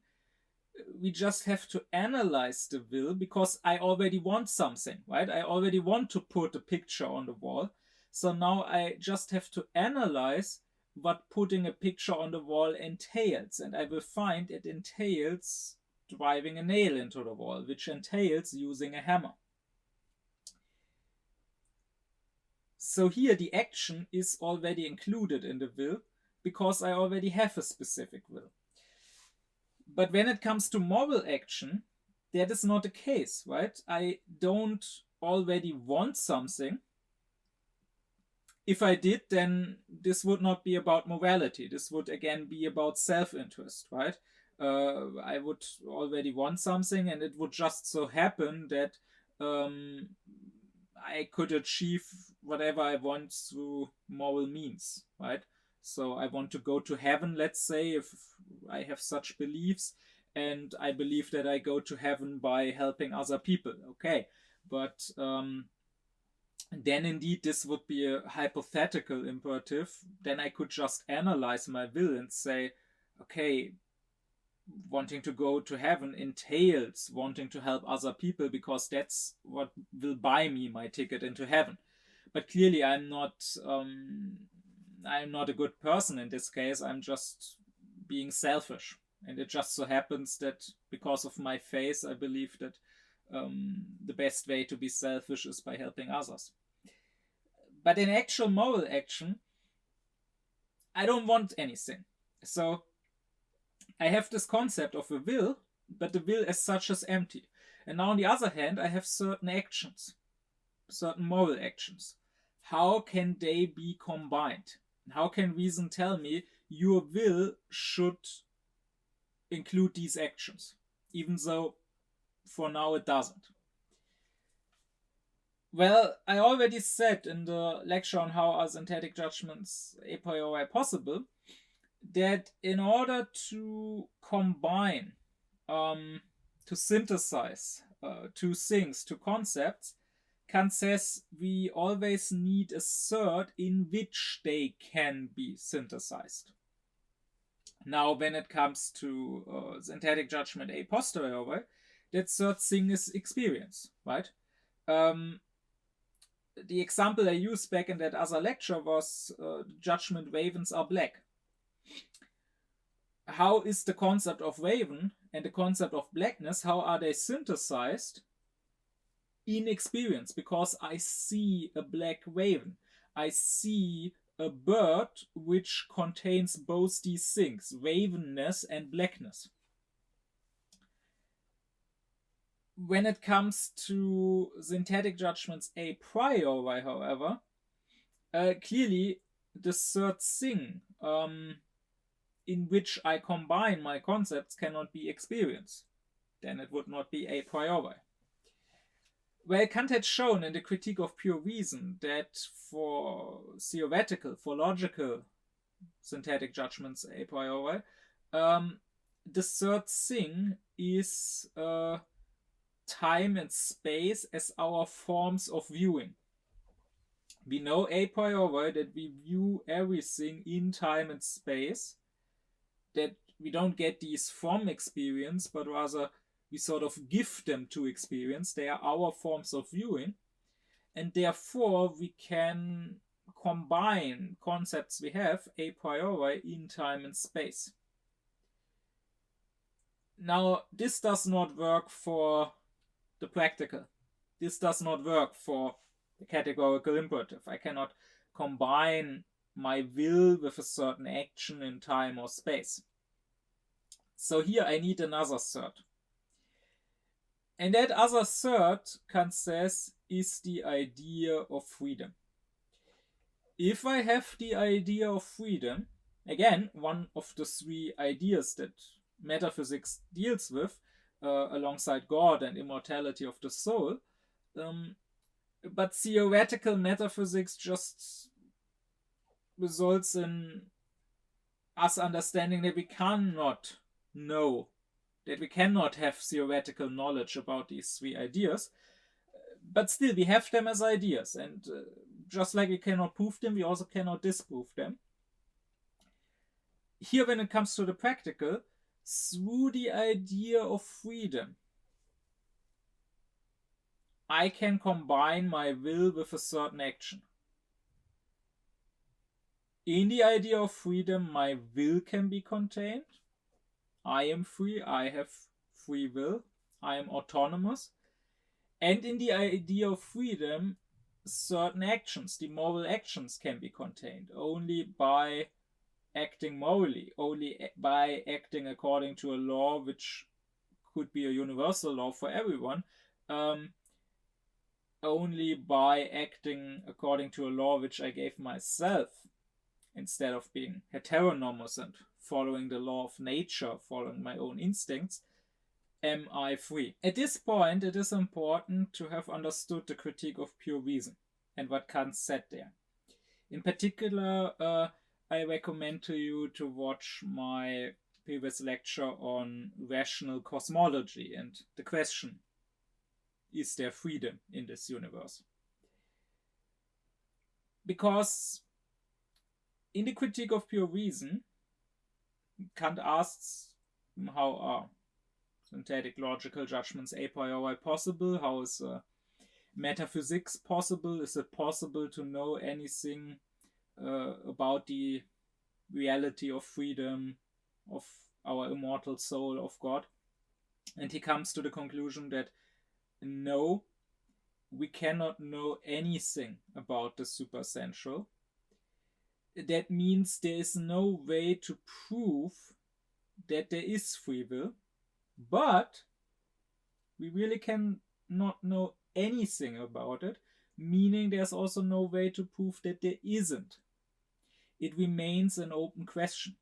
Speaker 1: We just have to analyze the will, because I already want something, right? I already want to put a picture on the wall. So now I just have to analyze what putting a picture on the wall entails. And I will find it entails driving a nail into the wall, which entails using a hammer. So here the action is already included in the will, because I already have a specific will. But when it comes to moral action, that is not the case, right? I don't already want something. If I did, then this would not be about morality. This would again be about self-interest, right? I would already want something, and it would just so happen that I could achieve whatever I want through moral means, right? So I want to go to heaven, let's say, if I have such beliefs, and I believe that I go to heaven by helping other people. Okay, but then indeed this would be a hypothetical imperative. Then I could just analyze my will and say, okay, wanting to go to heaven entails wanting to help other people because that's what will buy me my ticket into heaven. But clearly I'm not a good person in this case. I'm just being selfish, and it just so happens that because of my faith I believe that the best way to be selfish is by helping others. But in actual moral action, I don't want anything. So I have this concept of a will, but the will as such is empty. And now on the other hand, I have certain actions, certain moral actions. How can they be combined? How can reason tell me your will should include these actions, even though for now it doesn't? Well, I already said in the lecture on how are synthetic judgments a priori possible, that in order to combine, to synthesize two things, two concepts, Kant says we always need a third in which they can be synthesized. Now, when it comes to synthetic judgment a posteriori, that third thing is experience, right? The example I used back in that other lecture was judgment ravens are black. How is the concept of raven and the concept of blackness, how are they synthesized? In experience, because I see a black raven. I see a bird which contains both these things, ravenness and blackness. When it comes to synthetic judgments a priori, however, clearly the third thing in which I combine my concepts cannot be experience. Then it would not be a priori. Well, Kant had shown in the Critique of Pure Reason that for theoretical, for logical synthetic judgments a priori, the third thing is time and space as our forms of viewing. We know a priori that we view everything in time and space, that we don't get these from experience, but rather we sort of give them to experience. They are our forms of viewing, and therefore we can combine concepts we have a priori in time and space. Now, this does not work for the practical. This does not work for the categorical imperative. I cannot combine my will with a certain action in time or space. So here I need another third. And that other third, Kant says, is the idea of freedom. If I have the idea of freedom, again, one of the three ideas that metaphysics deals with, alongside God and immortality of the soul, but theoretical metaphysics just results in us understanding that we cannot know, that we cannot have theoretical knowledge about these three ideas, but still we have them as ideas, and just like we cannot prove them, we also cannot disprove them. Here, when it comes to the practical, through the idea of freedom, I can combine my will with a certain action. In the idea of freedom, my will can be contained. I am free, I have free will, I am autonomous. And in the idea of freedom, certain actions, the moral actions, can be contained only by acting morally, only by acting according to a law which could be a universal law for everyone, only by acting according to a law which I gave myself, instead of being heteronomous and following the law of nature, following my own instincts, am I free. At this point, it is important to have understood the critique of pure reason and what Kant said there. In particular, I recommend to you to watch my previous lecture on rational cosmology and the question, is there freedom in this universe? Because in the critique of pure reason, Kant asks, how are synthetic logical judgments a priori possible? How is metaphysics possible? Is it possible to know anything about the reality of freedom, of our immortal soul, of God? And he comes to the conclusion that no, we cannot know anything about the supersensual. That means there is no way to prove that there is free will, but we really cannot know anything about it, meaning there's also no way to prove that there isn't. It remains an open question.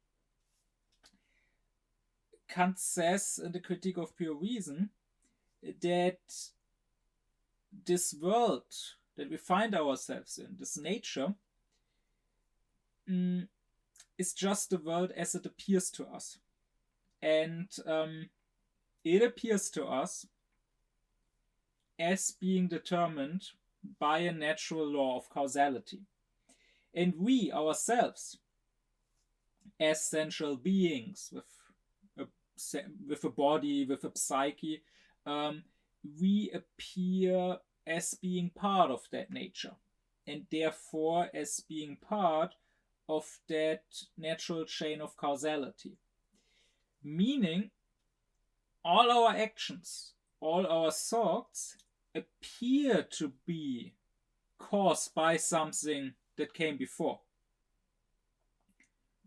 Speaker 1: Kant says in the Critique of Pure Reason that this world that we find ourselves in, this nature, is just the world as it appears to us. And it appears to us as being determined by a natural law of causality. And we ourselves, as sensual beings with a body, with a psyche, we appear as being part of that nature, and therefore as being part of that natural chain of causality. Meaning, all our actions, all our thoughts appear to be caused by something that came before.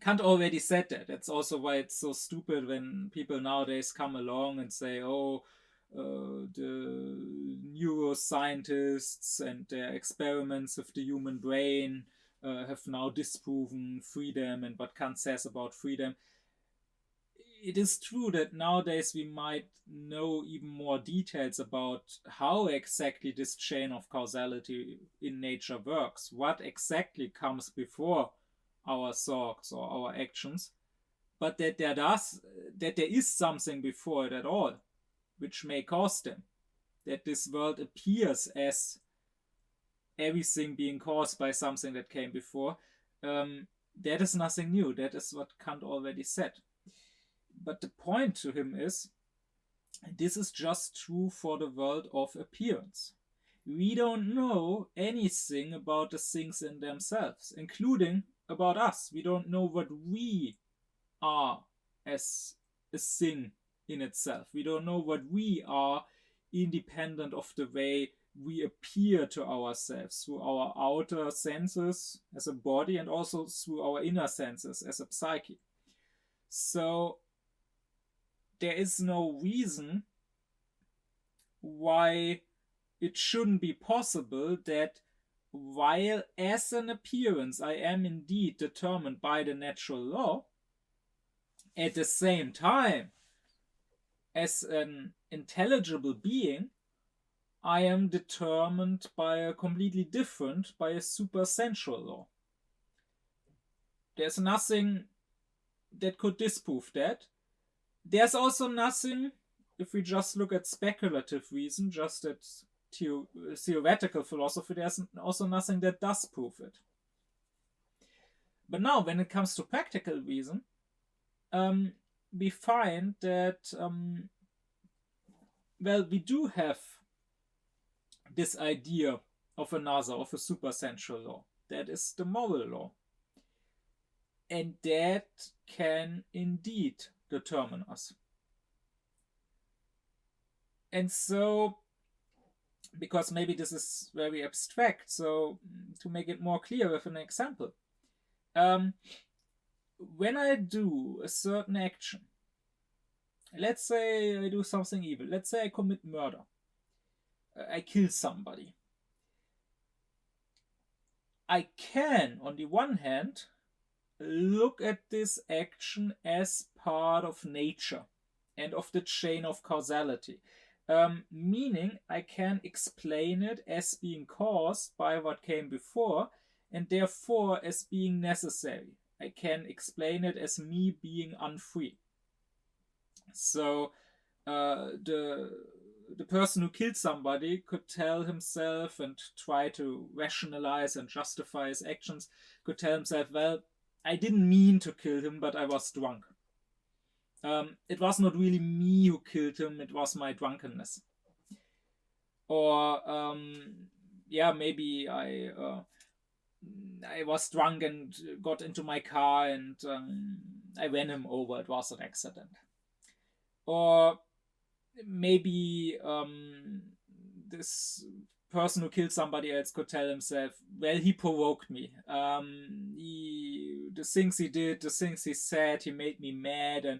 Speaker 1: Kant already said that. That's also why it's so stupid when people nowadays come along and say, oh, the neuroscientists and their experiments with the human brain have now disproven freedom and what Kant says about freedom. It is true that nowadays we might know even more details about how exactly this chain of causality in nature works, what exactly comes before our thoughts or our actions, but that there is something before it at all, which may cause them. That this world appears as everything being caused by something that came before. That is nothing new. That is what Kant already said. But the point to him is, this is just true for the world of appearance. We don't know anything about the things in themselves, including about us. We don't know what we are as a thing in itself. We don't know what we are independent of the way we appear to ourselves through our outer senses as a body and also through our inner senses as a psyche. So there is no reason why it shouldn't be possible that while as an appearance I am indeed determined by the natural law, at the same time as an intelligible being, I am determined by a completely different, by a supersensual law. There's nothing that could disprove that. There's also nothing, if we just look at speculative reason, just at theoretical philosophy, there's also nothing that does prove it. But now, when it comes to practical reason, we find that, we do have this idea of another, of a supersensual law. That is the moral law. And that can indeed determine us. And so, because maybe this is very abstract, so to make it more clear with an example, when I do a certain action, let's say I do something evil, let's say I commit murder, I kill somebody, I can, on the one hand, look at this action as part of nature and of the chain of causality. Meaning, I can explain it as being caused by what came before and therefore as being necessary. I can explain it as me being unfree. So, the person who killed somebody could tell himself and try to rationalize and justify his actions, could tell himself, well, I didn't mean to kill him, but I was drunk. It was not really me who killed him, it was my drunkenness. Or, yeah, maybe I was drunk and got into my car and I ran him over, it was an accident. Or maybe this person who killed somebody else could tell himself, well, he provoked me. The things he did, the things he said, he made me mad, and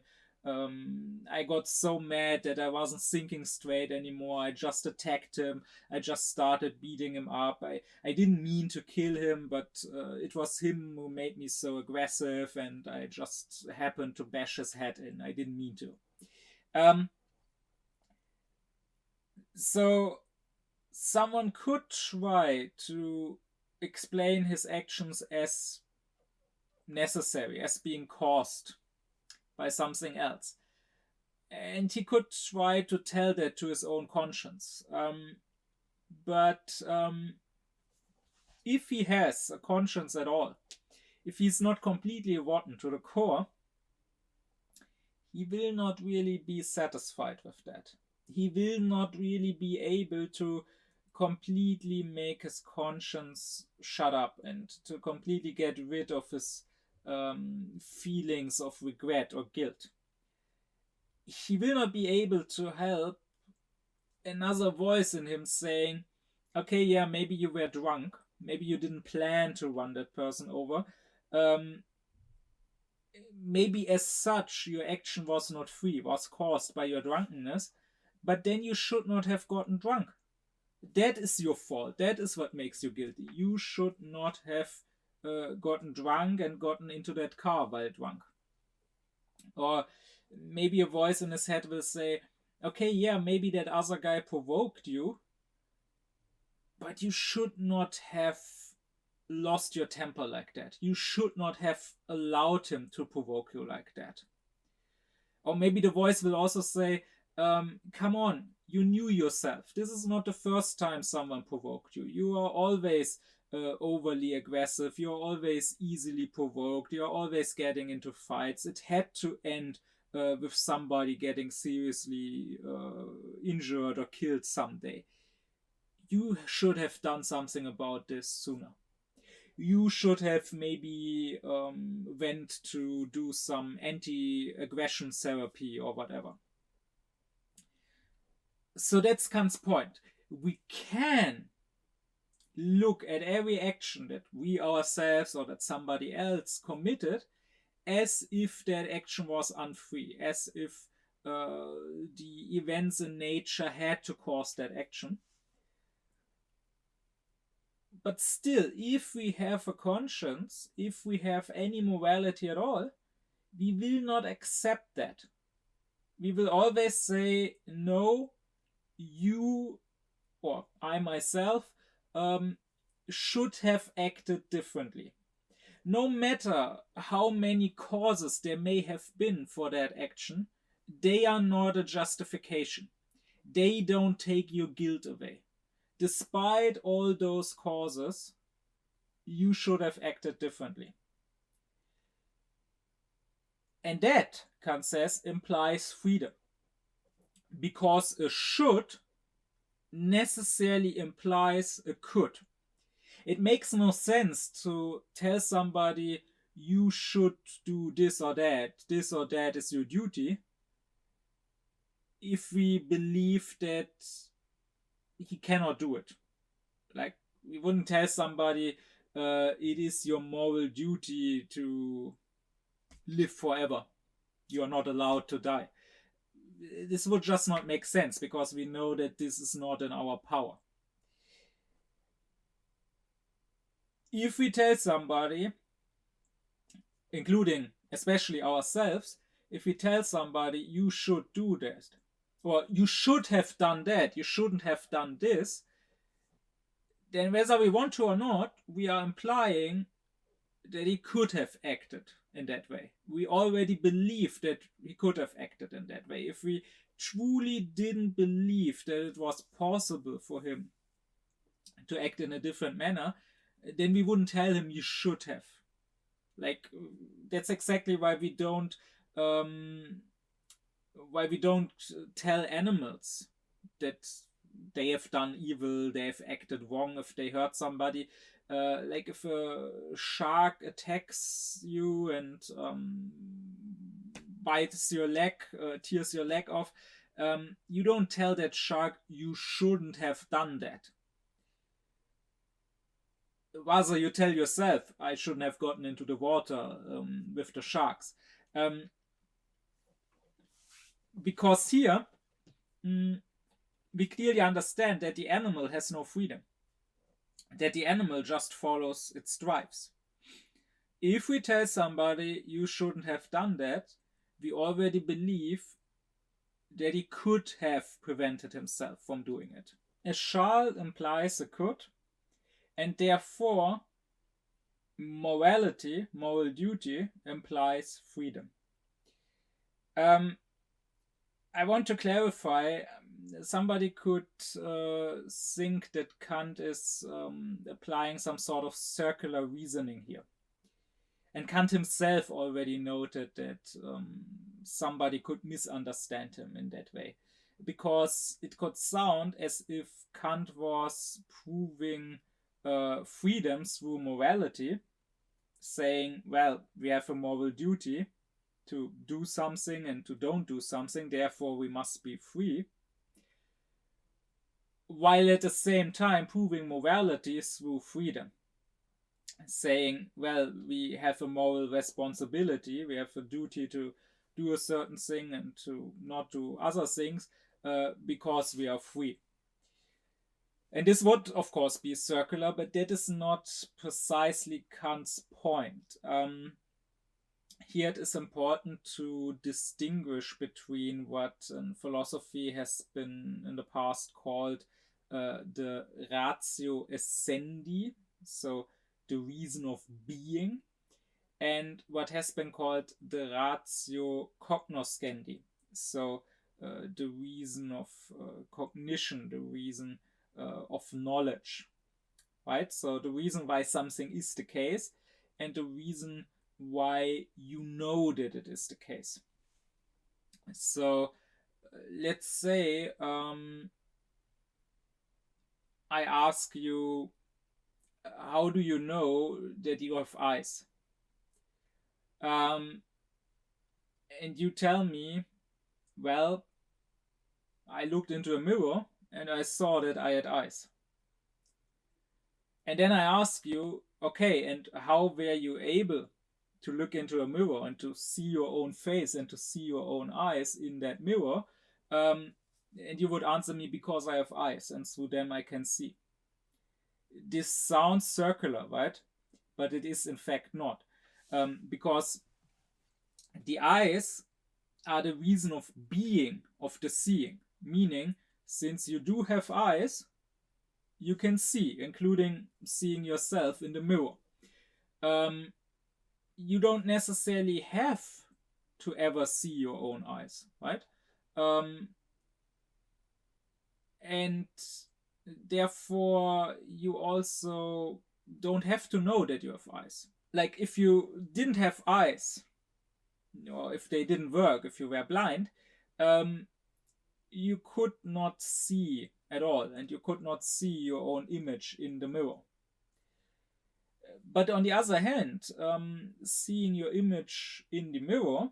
Speaker 1: I got so mad that I wasn't thinking straight anymore. I just attacked him. I just started beating him up. I didn't mean to kill him, but it was him who made me so aggressive, and I just happened to bash his head in. I didn't mean to. So someone could try to explain his actions as necessary, as being caused by something else. And he could try to tell that to his own conscience. But if he has a conscience at all, if he's not completely rotten to the core, he will not really be satisfied with that. He will not really be able to completely make his conscience shut up and to completely get rid of his feelings of regret or guilt. He will not be able to help another voice in him saying, okay, yeah, maybe you were drunk, maybe you didn't plan to run that person over, maybe as such your action was not free, was caused by your drunkenness, but then you should not have gotten drunk. That is your fault. That is what makes you guilty. You should not have gotten drunk and gotten into that car while drunk. Or maybe a voice in his head will say, okay, yeah, maybe that other guy provoked you, but you should not have lost your temper like that. You should not have allowed him to provoke you like that. Or maybe the voice will also say, come on, you knew yourself. This is not the first time someone provoked you. You are always overly aggressive. You're always easily provoked. You're always getting into fights. It had to end with somebody getting seriously injured or killed someday. You should have done something about this sooner. You should have maybe went to do some anti-aggression therapy or whatever. So that's Kant's point. We can look at every action that we ourselves or that somebody else committed as if that action was unfree, as if the events in nature had to cause that action. But still, if we have a conscience, if we have any morality at all, we will not accept that. We will always say, no, you or I myself should have acted differently. No matter how many causes there may have been for that action, they are not a justification. They don't take your guilt away. Despite all those causes, you should have acted differently. And that, Kant says, implies freedom. Because a should necessarily implies a could. It makes no sense to tell somebody you should do this or that is your duty, if we believe that he cannot do it. Like, we wouldn't tell somebody it is your moral duty to live forever. You are not allowed to die. This would just not make sense, because we know that this is not in our power. If we tell somebody, including especially ourselves, if we tell somebody, you should do that, or you should have done that, you shouldn't have done this, then whether we want to or not, we are implying that he could have acted in that way. We already believe that he could have acted in that way. If we truly didn't believe that it was possible for him to act in a different manner, then we wouldn't tell him you should have. Like, that's exactly why we don't tell animals that they have done evil, they have acted wrong if they hurt somebody. Like if a shark attacks you and bites your leg, tears your leg off, you don't tell that shark you shouldn't have done that. Rather, you tell yourself, I shouldn't have gotten into the water with the sharks. Because here, we clearly understand that the animal has no freedom, that the animal just follows its drives. If we tell somebody you shouldn't have done that, we already believe that he could have prevented himself from doing it. A shall implies a could, and therefore morality, moral duty, implies freedom. I want to clarify, somebody could think that Kant is applying some sort of circular reasoning here. And Kant himself already noted that somebody could misunderstand him in that way, because it could sound as if Kant was proving freedom through morality, saying, well, we have a moral duty to do something and to don't do something, therefore we must be free, while at the same time proving morality through freedom, saying, well, we have a moral responsibility, we have a duty to do a certain thing and to not do other things because we are free. And this would, of course, be circular, but that is not precisely Kant's point. Here it is important to distinguish between what in philosophy has been in the past called the ratio essendi, so the reason of being, and what has been called the ratio cognoscendi, so the reason of cognition, the reason of knowledge, right? So the reason why something is the case and the reason why you know that it is the case. So let's say I ask you, how do you know that you have eyes? And you tell me, well, I looked into a mirror and I saw that I had eyes. And then I ask you, okay, and how were you able to look into a mirror and to see your own face and to see your own eyes in that mirror? And you would answer me, because I have eyes and through them I can see. This sounds circular, right? But it is in fact not. Because the eyes are the reason of being, of the seeing. Meaning, since you do have eyes, you can see, including seeing yourself in the mirror. You don't necessarily have to ever see your own eyes, right? And therefore, you also don't have to know that you have eyes. Like, if you didn't have eyes, or if they didn't work, if you were blind, you could not see at all, and you could not see your own image in the mirror. But on the other hand, seeing your image in the mirror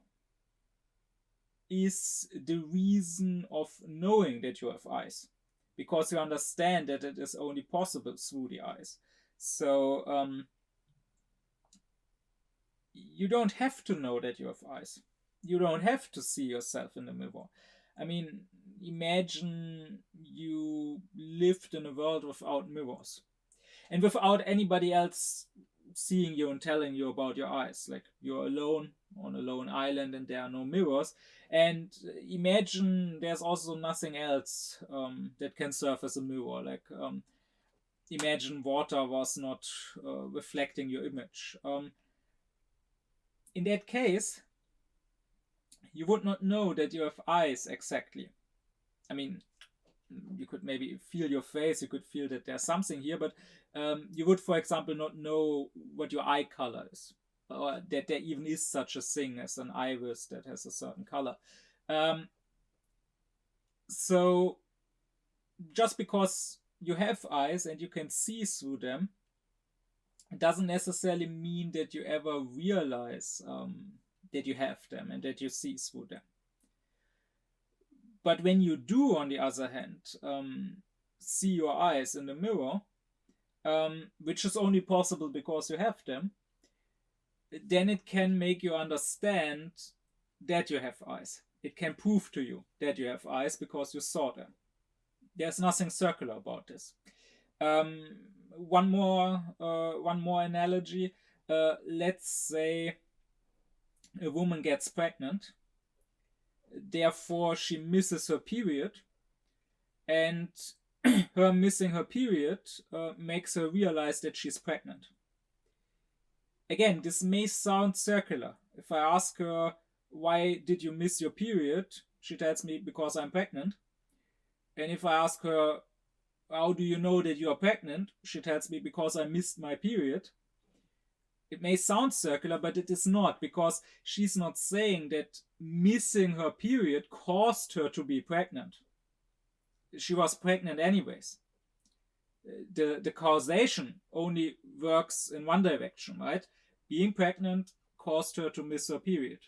Speaker 1: is the reason of knowing that you have eyes, because you understand that it is only possible through the eyes. So you don't have to know that you have eyes. You don't have to see yourself in the mirror. I mean, imagine you lived in a world without mirrors and without anybody else seeing you and telling you about your eyes. Like, you're alone on a lone island and there are no mirrors. And imagine there's also nothing else that can serve as a mirror. Like, imagine water was not reflecting your image. In that case, you would not know that you have eyes exactly. I mean, you could maybe feel your face, you could feel that there's something here, but you would, for example, not know what your eye color is, or that there even is such a thing as an iris that has a certain color. So just because you have eyes and you can see through them, it doesn't necessarily mean that you ever realize that you have them and that you see through them. But when you do, on the other hand, see your eyes in the mirror, which is only possible because you have them, then it can make you understand that you have eyes. It can prove to you that you have eyes because you saw them. There's nothing circular about this. One more analogy. Let's say a woman gets pregnant, therefore she misses her period, and her missing her period makes her realize that she's pregnant. Again, this may sound circular. If I ask her, why did you miss your period? She tells me, because I'm pregnant. And if I ask her, how do you know that you are pregnant? She tells me, because I missed my period. It may sound circular, but it is not, because she's not saying that missing her period caused her to be pregnant. She was pregnant anyways. The causation only works in one direction, right? Being pregnant caused her to miss her period.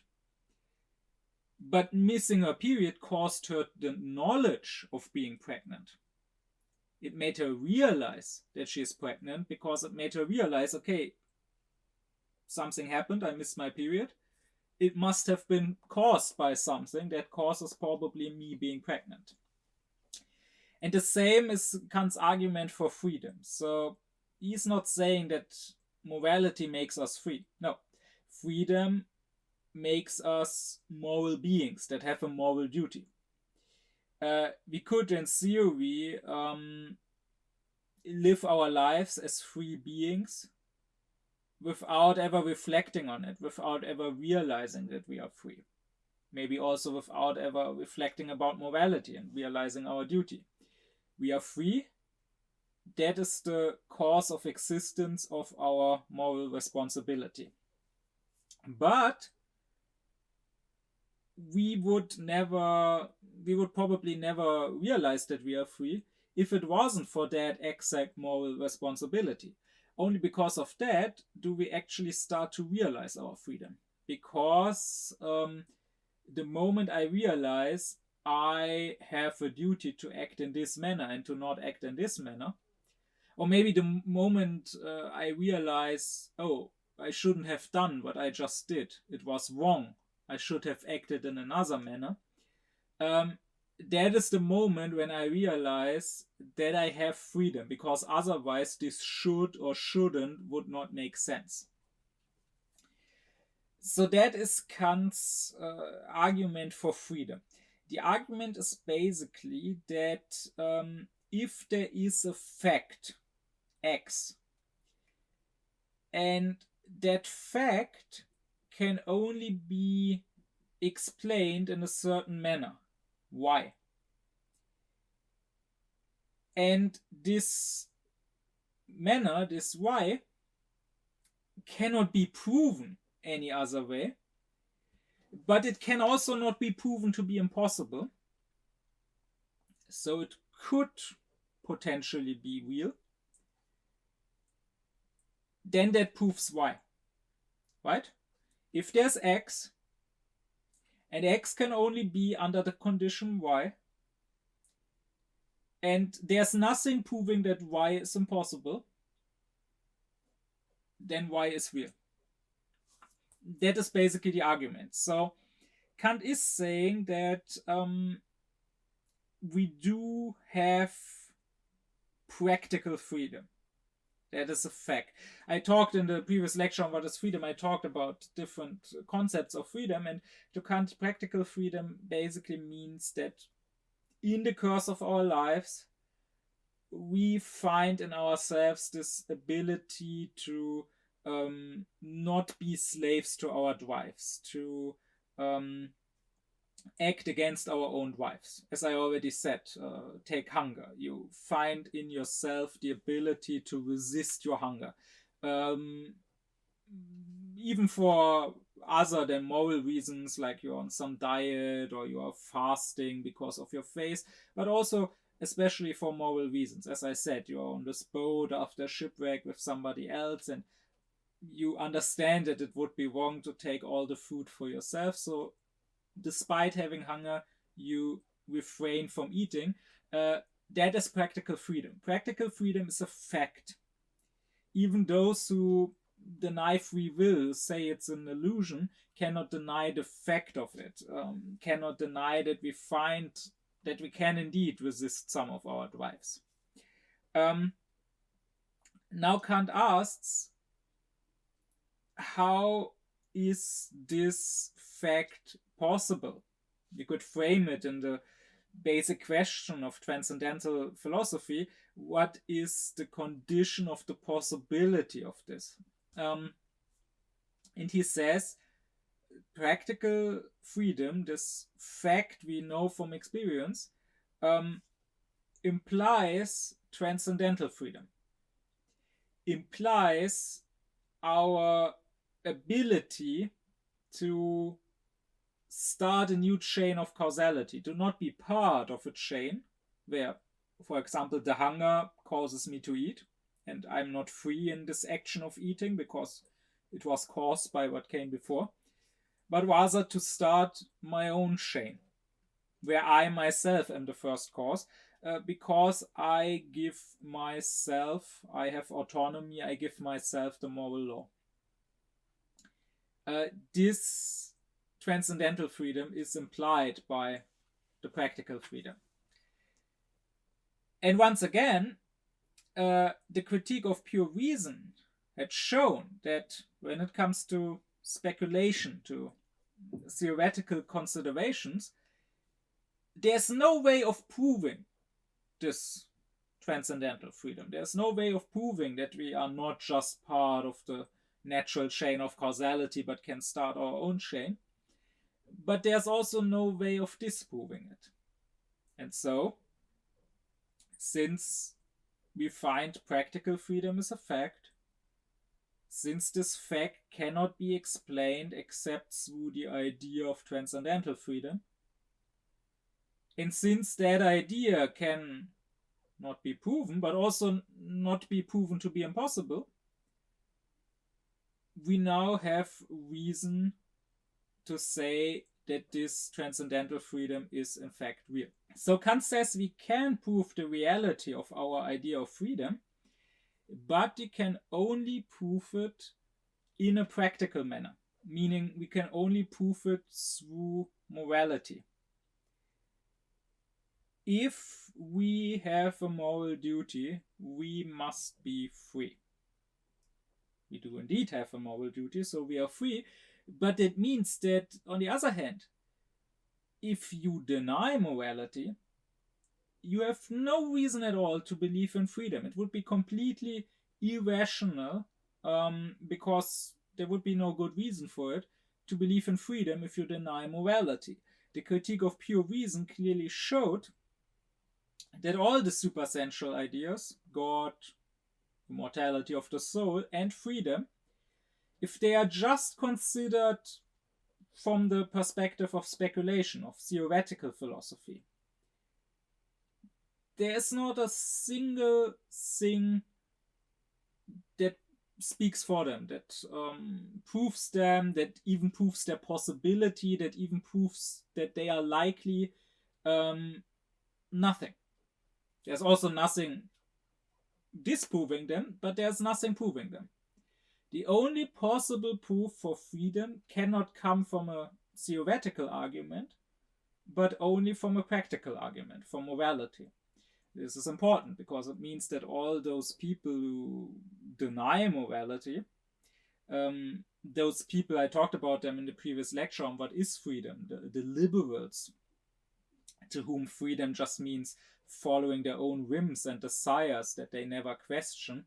Speaker 1: But missing her period caused her the knowledge of being pregnant. It made her realize that she is pregnant, because it made her realize, okay, something happened, I missed my period. It must have been caused by something that causes probably me being pregnant. And the same is Kant's argument for freedom. So he's not saying that morality makes us free. No, freedom makes us moral beings that have a moral duty. We could, in theory, live our lives as free beings without ever reflecting on it, without ever realizing that we are free. Maybe also without ever reflecting about morality and realizing our duty. We are free. That is the cause of existence of our moral responsibility. But we would probably never realize that we are free if it wasn't for that exact moral responsibility. Only because of that do we actually start to realize our freedom. Because the moment I realize I have a duty to act in this manner and to not act in this manner, or maybe the moment I realize, oh, I shouldn't have done what I just did, it was wrong, I should have acted in another manner, that is the moment when I realize that I have freedom, because otherwise this should or shouldn't would not make sense. So that is Kant's argument for freedom. The argument is basically that if there is a fact X, and that fact can only be explained in a certain manner, Y, and this manner, this Y, cannot be proven any other way, but it can also not be proven to be impossible, so it could potentially be real, then that proves Y, right? If there's X, and X can only be under the condition Y, and there's nothing proving that Y is impossible, then Y is real. that is basically the argument. So Kant is saying that we do have practical freedom. That is a fact. I talked in the previous lecture on what is freedom. I talked about different concepts of freedom, and to Kant, practical freedom basically means that in the course of our lives, we find in ourselves this ability to not be slaves to our drives, to act against our own drives. As I already said, take hunger. You find in yourself the ability to resist your hunger. Even for other than moral reasons, like you're on some diet or you are fasting because of your faith, but also especially for moral reasons. As I said, you're on this boat after shipwreck with somebody else, and you understand that it would be wrong to take all the food for yourself. So despite having hunger, you refrain from eating. That is practical freedom. Practical freedom is a fact. Even those who deny free will, say it's an illusion, cannot deny the fact of it, cannot deny that we find that we can indeed resist some of our drives. Now Kant asks, how is this fact possible? We could frame it in the basic question of transcendental philosophy. What is the condition of the possibility of this? And he says, practical freedom, this fact we know from experience, implies transcendental freedom, implies our ability to start a new chain of causality, to not be part of a chain where, for example, the hunger causes me to eat, and I'm not free in this action of eating because it was caused by what came before, but rather to start my own chain, where I myself am the first cause, because I give myself, I have autonomy, I give myself the moral law. This transcendental freedom is implied by the practical freedom. And once again, the critique of pure reason had shown that when it comes to speculation, to theoretical considerations, there's no way of proving this transcendental freedom. There's no way of proving that we are not just part of the natural chain of causality, but can start our own chain. But there's also no way of disproving it. And so, since we find practical freedom is a fact, since this fact cannot be explained except through the idea of transcendental freedom, and since that idea can not be proven, but also not be proven to be impossible, we now have reason to say that this transcendental freedom is in fact real. So Kant says we can prove the reality of our idea of freedom, but we can only prove it in a practical manner, meaning we can only prove it through morality. If we have a moral duty, we must be free. We do indeed have a moral duty, so we are free, but it means that, on the other hand, if you deny morality, you have no reason at all to believe in freedom. It would be completely irrational, because there would be no good reason for it, to believe in freedom if you deny morality. The critique of pure reason clearly showed that all the supersensual ideas, God, immortality of the soul, and freedom, if they are just considered from the perspective of speculation, of theoretical philosophy, there is not a single thing that speaks for them, that proves them, that even proves their possibility, that even proves that they are likely. Nothing. There's also nothing disproving them, but there's nothing proving them. The only possible proof for freedom cannot come from a theoretical argument, but only from a practical argument, from morality. This is important because it means that all those people who deny morality, those people, I talked about them in the previous lecture on what is freedom, the liberals, to whom freedom just means following their own whims and desires that they never question.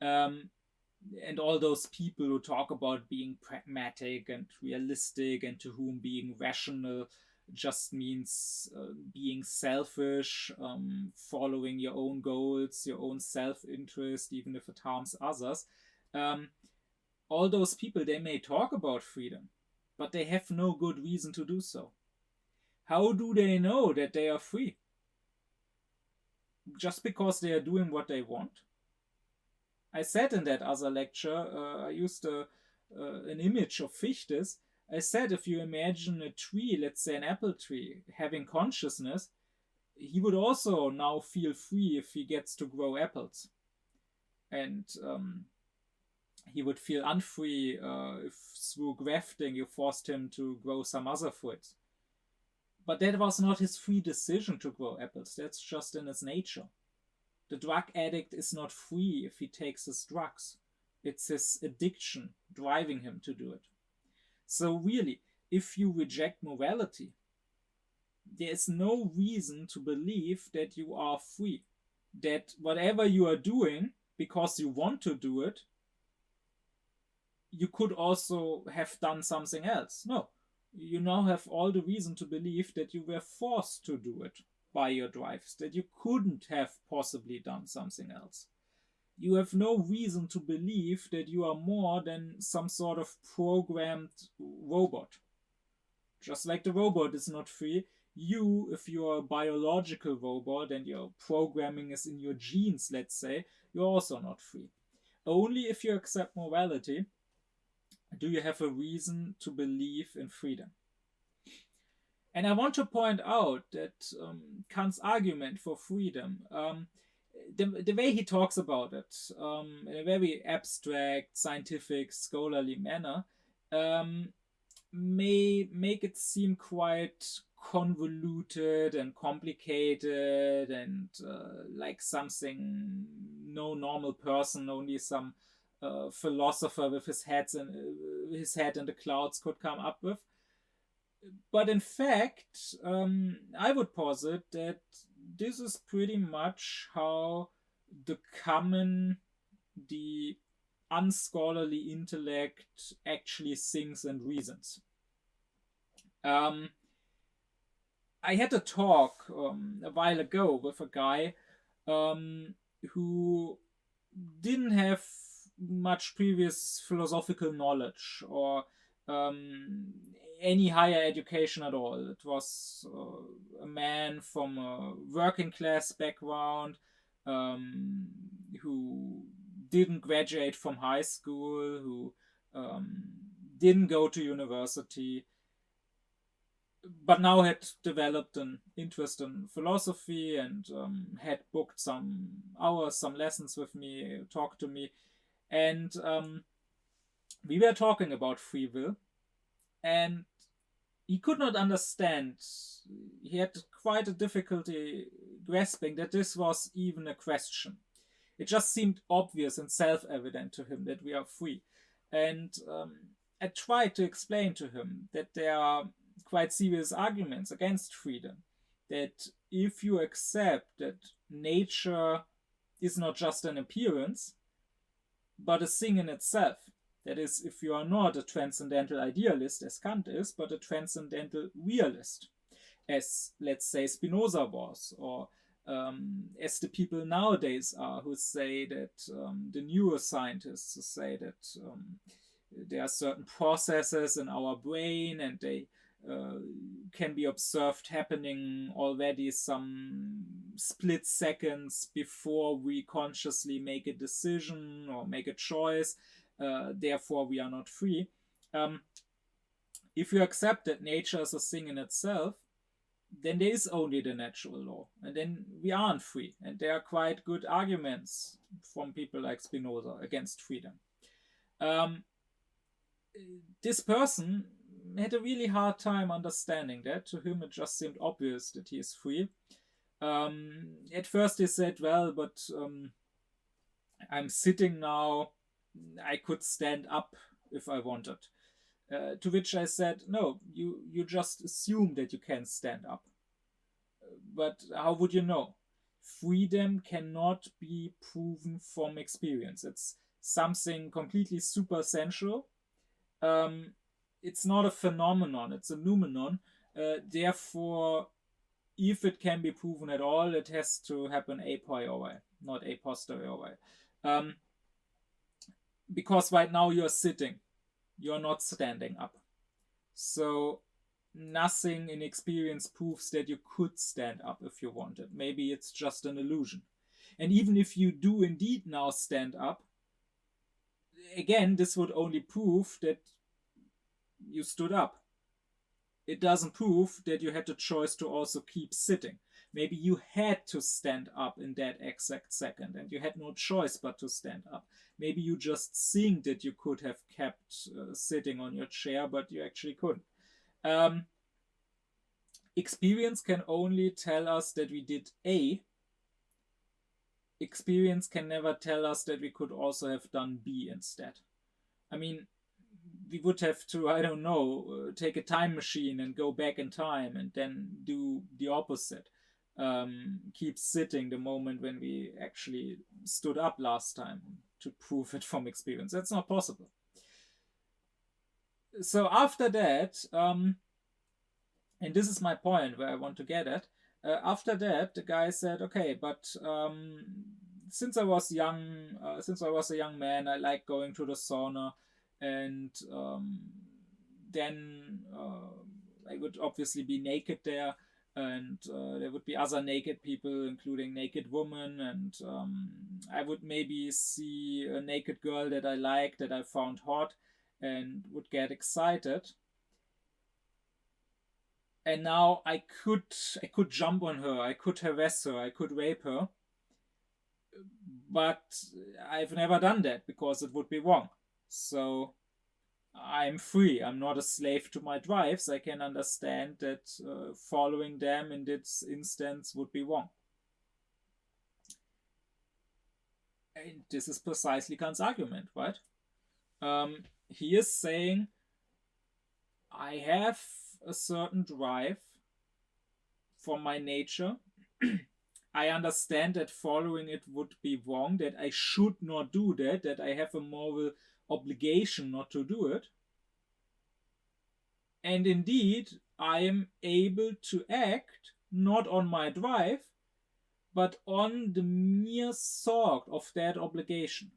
Speaker 1: And all those people who talk about being pragmatic and realistic, and to whom being rational just means being selfish, following your own goals, your own self-interest, even if it harms others. All those people, they may talk about freedom, but they have no good reason to do so. How do they know that they are free? Just because they are doing what they want? I said in that other lecture, I used an image of Fichte's. I said if you imagine a tree, let's say an apple tree, having consciousness, he would also now feel free if he gets to grow apples. And he would feel unfree if through grafting you forced him to grow some other fruits. But that was not his free decision to grow apples. That's just in his nature. The drug addict is not free if he takes his drugs. It's his addiction driving him to do it. So really, if you reject morality, there is no reason to believe that you are free. That whatever you are doing, because you want to do it, you could also have done something else. No, you now have all the reason to believe that you were forced to do it by your drives, that you couldn't have possibly done something else. You have no reason to believe that you are more than some sort of programmed robot. Just like the robot is not free, you, if you are a biological robot and your programming is in your genes, let's say, you're also not free. Only if you accept morality do you have a reason to believe in freedom. And I want to point out that Kant's argument for freedom, the way he talks about it in a very abstract, scientific, scholarly manner, may make it seem quite convoluted and complicated and like something no normal person, only some philosopher with his head in the clouds could come up with. But in fact, I would posit that this is pretty much how the unscholarly intellect actually thinks and reasons. I had a talk a while ago with a guy who didn't have much previous philosophical knowledge or any higher education at all. It was a man from a working class background who didn't graduate from high school, who didn't go to university, but now had developed an interest in philosophy and had booked some hours, some lessons with me, talked to me. And we were talking about free will, and he could not understand. He had quite a difficulty grasping that this was even a question. It just seemed obvious and self-evident to him that we are free. And I tried to explain to him that there are quite serious arguments against freedom. That if you accept that nature is not just an appearance, but a thing in itself, that is, if you are not a transcendental idealist, as Kant is, but a transcendental realist, as, let's say, Spinoza was, or as the people nowadays are, who say that the neuroscientists say that there are certain processes in our brain and they can be observed happening already some split seconds before we consciously make a decision or make a choice. Therefore, we are not free. If you accept that nature is a thing in itself, then there is only the natural law, and then we aren't free. And there are quite good arguments from people like Spinoza against freedom. This person had a really hard time understanding that. To him, it just seemed obvious that he is free. At first, he said, well, but I'm sitting now. I could stand up if I wanted. To which I said, no, you just assume that you can stand up. But how would you know? Freedom cannot be proven from experience. It's something completely supersensual. It's not a phenomenon, it's a noumenon. Therefore, if it can be proven at all, it has to happen a priori, not a posteriori. Because right now you're sitting, you're not standing up. So nothing in experience proves that you could stand up if you wanted. Maybe it's just an illusion. And even if you do indeed now stand up, again, this would only prove that you stood up. It doesn't prove that you had the choice to also keep sitting. Maybe you had to stand up in that exact second and you had no choice but to stand up. Maybe you just think that you could have kept sitting on your chair, but you actually couldn't. Experience can only tell us that we did A. Experience can never tell us that we could also have done B instead. I mean, we would have to, I don't know, take a time machine and go back in time and then do the opposite. Keep sitting the moment when we actually stood up last time to prove it from experience. That's not possible. So after that, and this is my point where I want to get at, after that, the guy said, okay, but since I was a young man, I like going to the sauna, and then I would obviously be naked there, and there would be other naked people, including naked women, and I would maybe see a naked girl that I liked, that I found hot, and would get excited. And now I could jump on her, I could harass her, I could rape her, but I've never done that because it would be wrong. So I'm free. I'm not a slave to my drives. I can understand that following them in this instance would be wrong. And this is precisely Kant's argument, right? He is saying, I have a certain drive from my nature. I understand that following it would be wrong, that I should not do that, that I have a moral obligation not to do it. And indeed, I am able to act not on my drive, but on the mere thought of that obligation.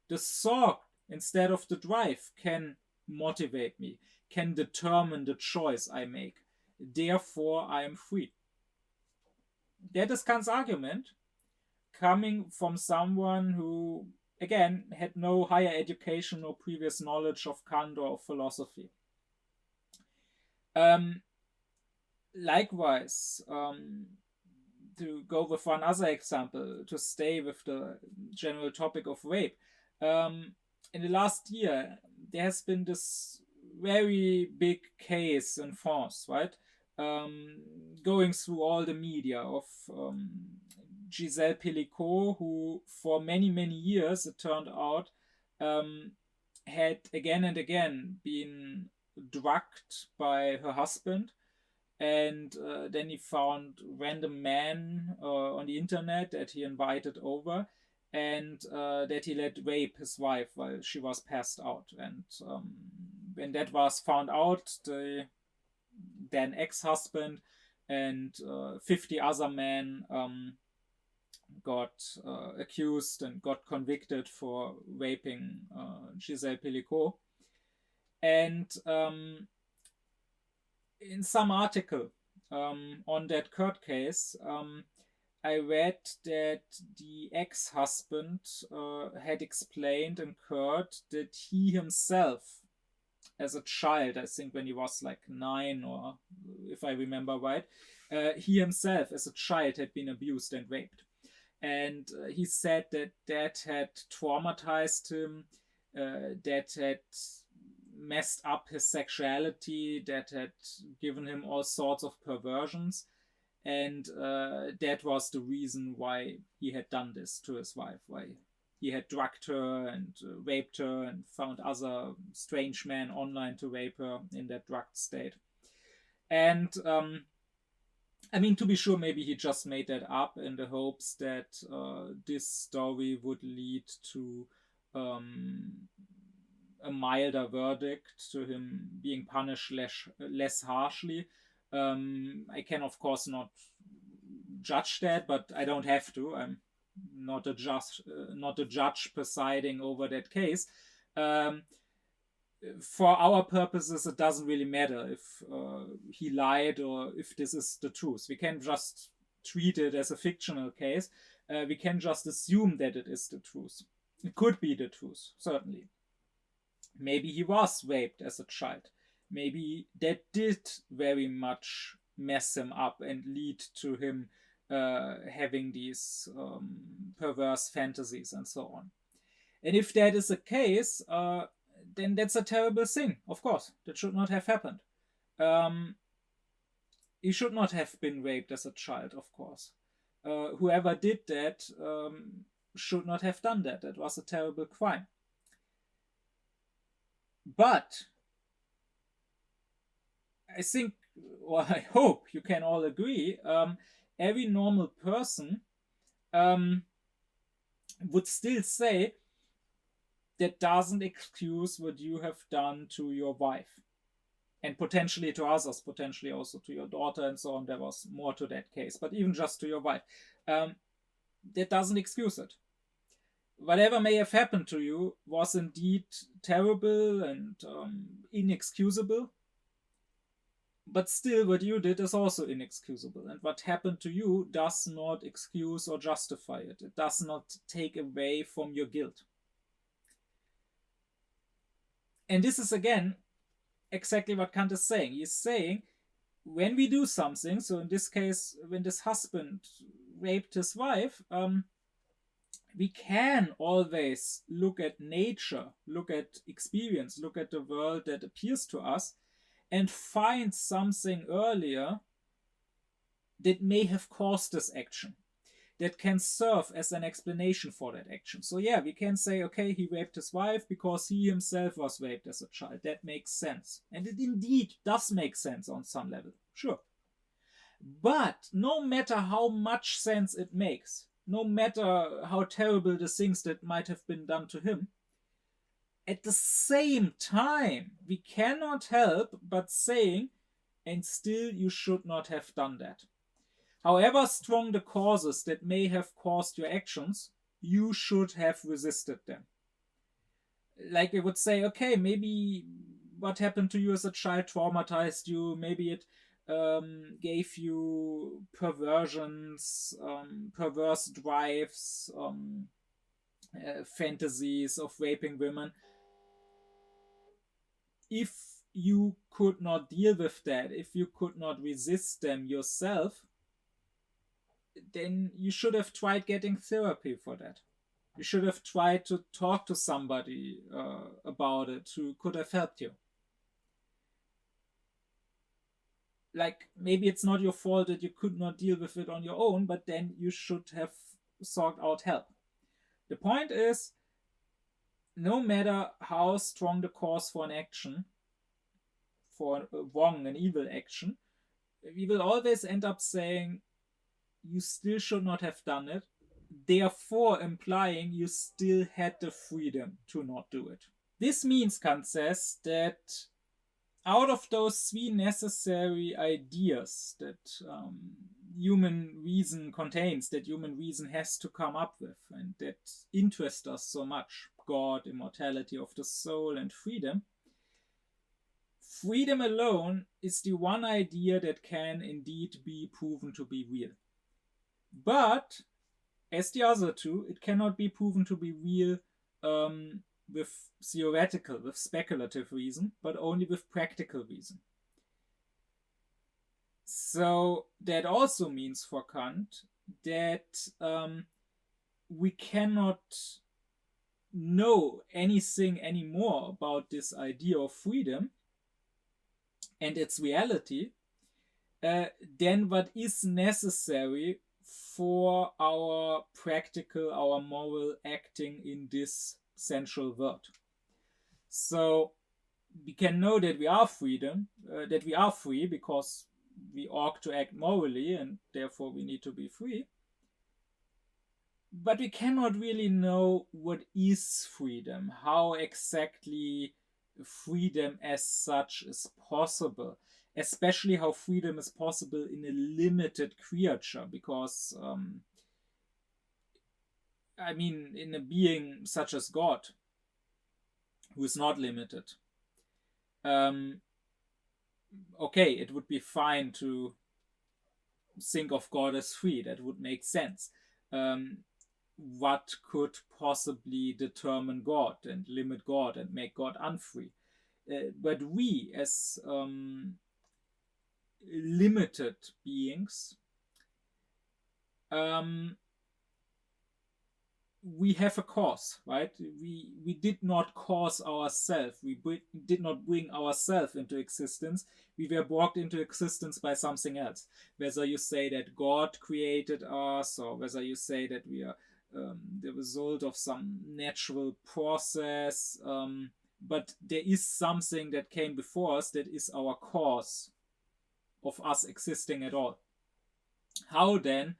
Speaker 1: The thought instead of the drive can motivate me, can determine the choice I make. Therefore, I am free. That is Kant's argument, coming from someone who, again, had no higher education or previous knowledge of Kant or of philosophy. Likewise, to go with one other example, to stay with the general topic of rape, in the last year, there has been this very big case in France, right? Going through all the media of Gisèle Pellicot, who for many, many years, it turned out, had again and again been drugged by her husband. And then he found random men on the internet that he invited over, and that he let rape his wife while she was passed out. And when that was found out, the then ex-husband and 50 other men got accused and got convicted for raping Gisèle Pellicot. And in some article on that court case, I read that the ex-husband had explained in court that he himself, as a child, I think when he was like 9, or if I remember right, he himself as a child had been abused and raped. And he said that that had traumatized him, that had messed up his sexuality, that had given him all sorts of perversions, and that was the reason why he had done this to his wife, why he had drugged her and raped her and found other strange men online to rape her in that drugged state. And I mean, to be sure, maybe he just made that up in the hopes that this story would lead to a milder verdict, to him being punished less harshly. I can, of course, not judge that, but I don't have to. I'm not a judge presiding over that case. For our purposes, it doesn't really matter if he lied or if this is the truth. We can just treat it as a fictional case. We can just assume that it is the truth. It could be the truth, certainly. Maybe he was raped as a child. Maybe that did very much mess him up and lead to him having these perverse fantasies and so on. And if that is the case, then that's a terrible thing, of course. That should not have happened. He should not have been raped as a child, of course. Whoever did that should not have done that. That was a terrible crime. But I think, or I hope you can all agree, every normal person would still say that doesn't excuse what you have done to your wife and potentially to others, potentially also to your daughter and so on. There was more to that case, but even just to your wife, that doesn't excuse it. Whatever may have happened to you was indeed terrible and inexcusable, but still what you did is also inexcusable, and what happened to you does not excuse or justify it. It does not take away from your guilt. And this is again exactly what Kant is saying. He's saying when we do something, so in this case, when this husband raped his wife, we can always look at nature, look at experience, look at the world that appears to us, and find something earlier that may have caused this action, that can serve as an explanation for that action. So yeah, we can say, okay, he raped his wife because he himself was raped as a child. That makes sense. And it indeed does make sense on some level, sure. But no matter how much sense it makes, no matter how terrible the things that might have been done to him, at the same time, we cannot help but saying, and still you should not have done that. However strong the causes that may have caused your actions, you should have resisted them. Like we would say, okay, maybe what happened to you as a child traumatized you, maybe it gave you perversions, perverse drives, fantasies of raping women. If you could not deal with that, if you could not resist them yourself, then you should have tried getting therapy for that. You should have tried to talk to somebody about it who could have helped you. Like, maybe it's not your fault that you could not deal with it on your own, but then you should have sought out help. The point is, no matter how strong the cause for an action, for a wrong, an evil action, we will always end up saying, you still should not have done it, therefore implying you still had the freedom to not do it. This means, Kant says, that out of those three necessary ideas that human reason contains, that human reason has to come up with, and that interest us so much, God, immortality of the soul, and freedom, freedom alone is the one idea that can indeed be proven to be real. But, as the other two, it cannot be proven to be real with theoretical, with speculative reason, but only with practical reason. So that also means for Kant that we cannot know anything anymore about this idea of freedom and its reality, then what is necessary for our practical, our moral acting in this sensual world. So we can know that we are that we are free because we ought to act morally and therefore we need to be free. But we cannot really know what is freedom, how exactly freedom as such is possible, especially how freedom is possible in a limited creature, because in a being such as God, who is not limited, okay, it would be fine to think of God as free. That would make sense. What could possibly determine God and limit God and make God unfree? But we, as limited beings, we have a cause, right? We did not cause ourselves. We did not bring ourselves into existence. We were brought into existence by something else. Whether you say that God created us, or whether you say that we are the result of some natural process, but there is something that came before us that is our cause of us existing at all. How then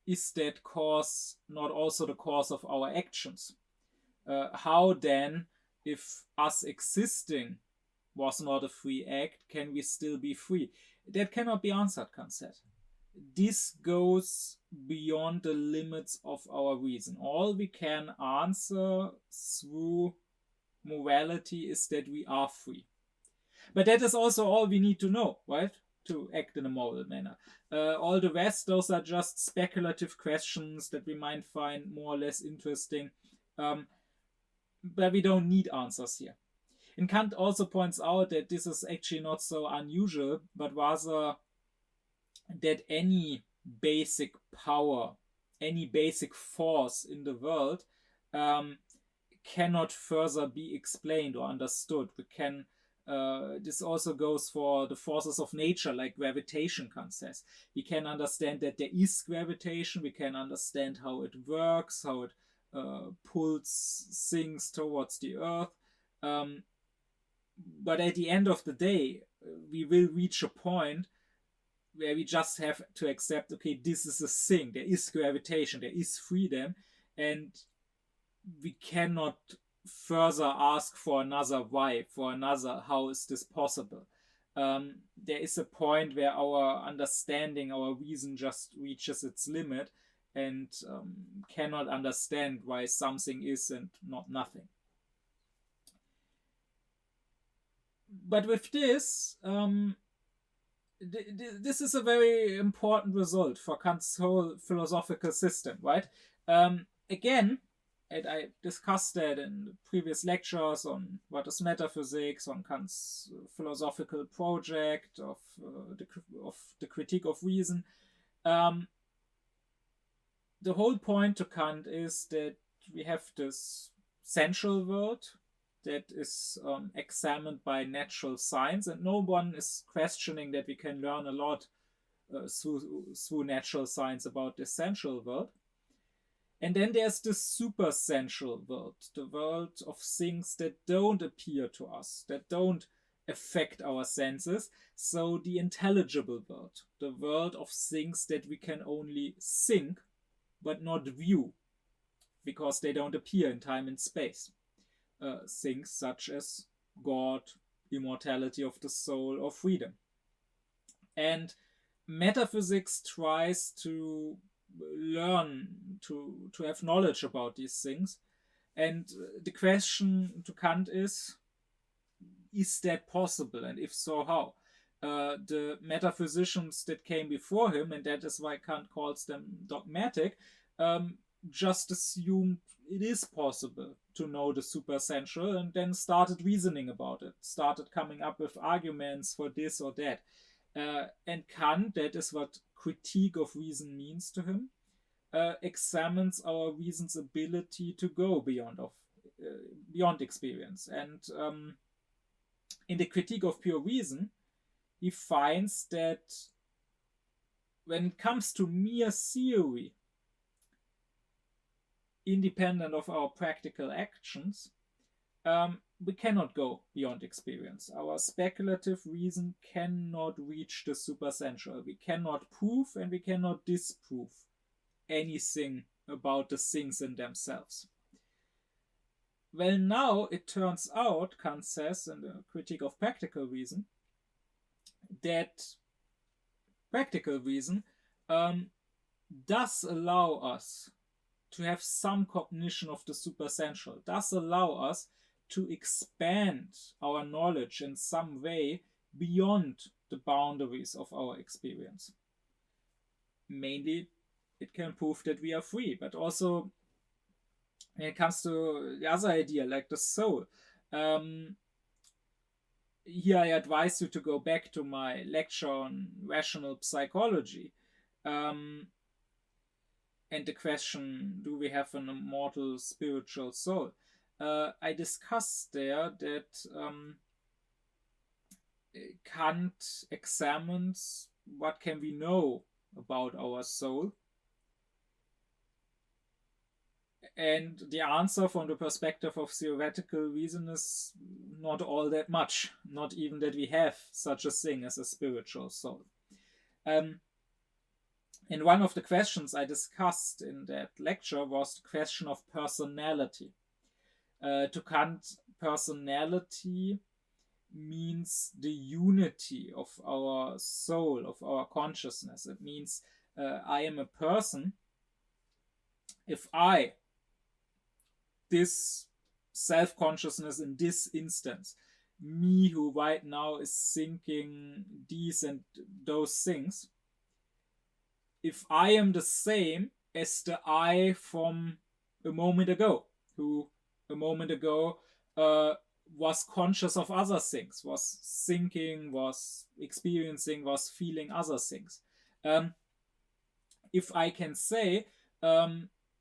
Speaker 1: is that cause not also the cause of our actions? How then, if us existing was not a free act, can we still be free? That cannot be answered, Kant said. This goes beyond the limits of our reason. All we can answer through morality is that we are free. But that is also all we need to know, right? To act in a moral manner. All the rest, those are just speculative questions that we might find more or less interesting, but we don't need answers here. And Kant also points out that this is actually not so unusual, but rather that any basic power, any basic force in the world cannot further be explained or understood. This also goes for the forces of nature, like gravitation, Kant says. We can understand that there is gravitation, we can understand how it works, how it pulls things towards the earth. But at the end of the day, we will reach a point where we just have to accept, okay, this is a thing. There is gravitation, there is freedom, and we cannot further ask for another why, for another how is this possible. There is a point where our understanding, our reason just reaches its limit and cannot understand why something is and not nothing. But with this, this is a very important result for Kant's whole philosophical system, right? Again, and I discussed that in previous lectures on what is metaphysics, on Kant's philosophical project of the critique of reason. The whole point to Kant is that we have this sensual world that is examined by natural science, and no one is questioning that we can learn a lot through natural science about this sensual world. And then there's the supersensual world, the world of things that don't appear to us, that don't affect our senses. So the intelligible world, the world of things that we can only think but not view, because they don't appear in time and space. Things such as God, immortality of the soul, or freedom. And metaphysics tries to learn, to have knowledge about these things. And the question to Kant is that possible? And if so, how? The metaphysicians that came before him, and that is why Kant calls them dogmatic, just assumed it is possible to know the supersensual and then started reasoning about it, started coming up with arguments for this or that. And Kant, that is what critique of reason means to him, examines our reason's ability to go beyond experience. And in the Critique of Pure Reason, he finds that when it comes to mere theory, independent of our practical actions, we cannot go beyond experience. Our speculative reason cannot reach the supersensual. We cannot prove and we cannot disprove anything about the things in themselves. Well, now it turns out, Kant says in the Critique of Practical Reason, that practical reason does allow us to have some cognition of the supersensual, does allow us to expand our knowledge in some way beyond the boundaries of our experience. Mainly, it can prove that we are free, but also when it comes to the other idea, like the soul, here I advise you to go back to my lecture on rational psychology. And the question, do we have an immortal spiritual soul? I discussed there that Kant examines what can we know about our soul. And the answer from the perspective of theoretical reason is not all that much, not even that we have such a thing as a spiritual soul. And one of the questions I discussed in that lecture was the question of personality. To Kant, personality means the unity of our soul, of our consciousness. It means I am a person if this self-consciousness in this instance, me who right now is thinking these and those things, if I am the same as the I from a moment ago, who a moment ago was conscious of other things, was thinking, was experiencing, was feeling other things. If I can say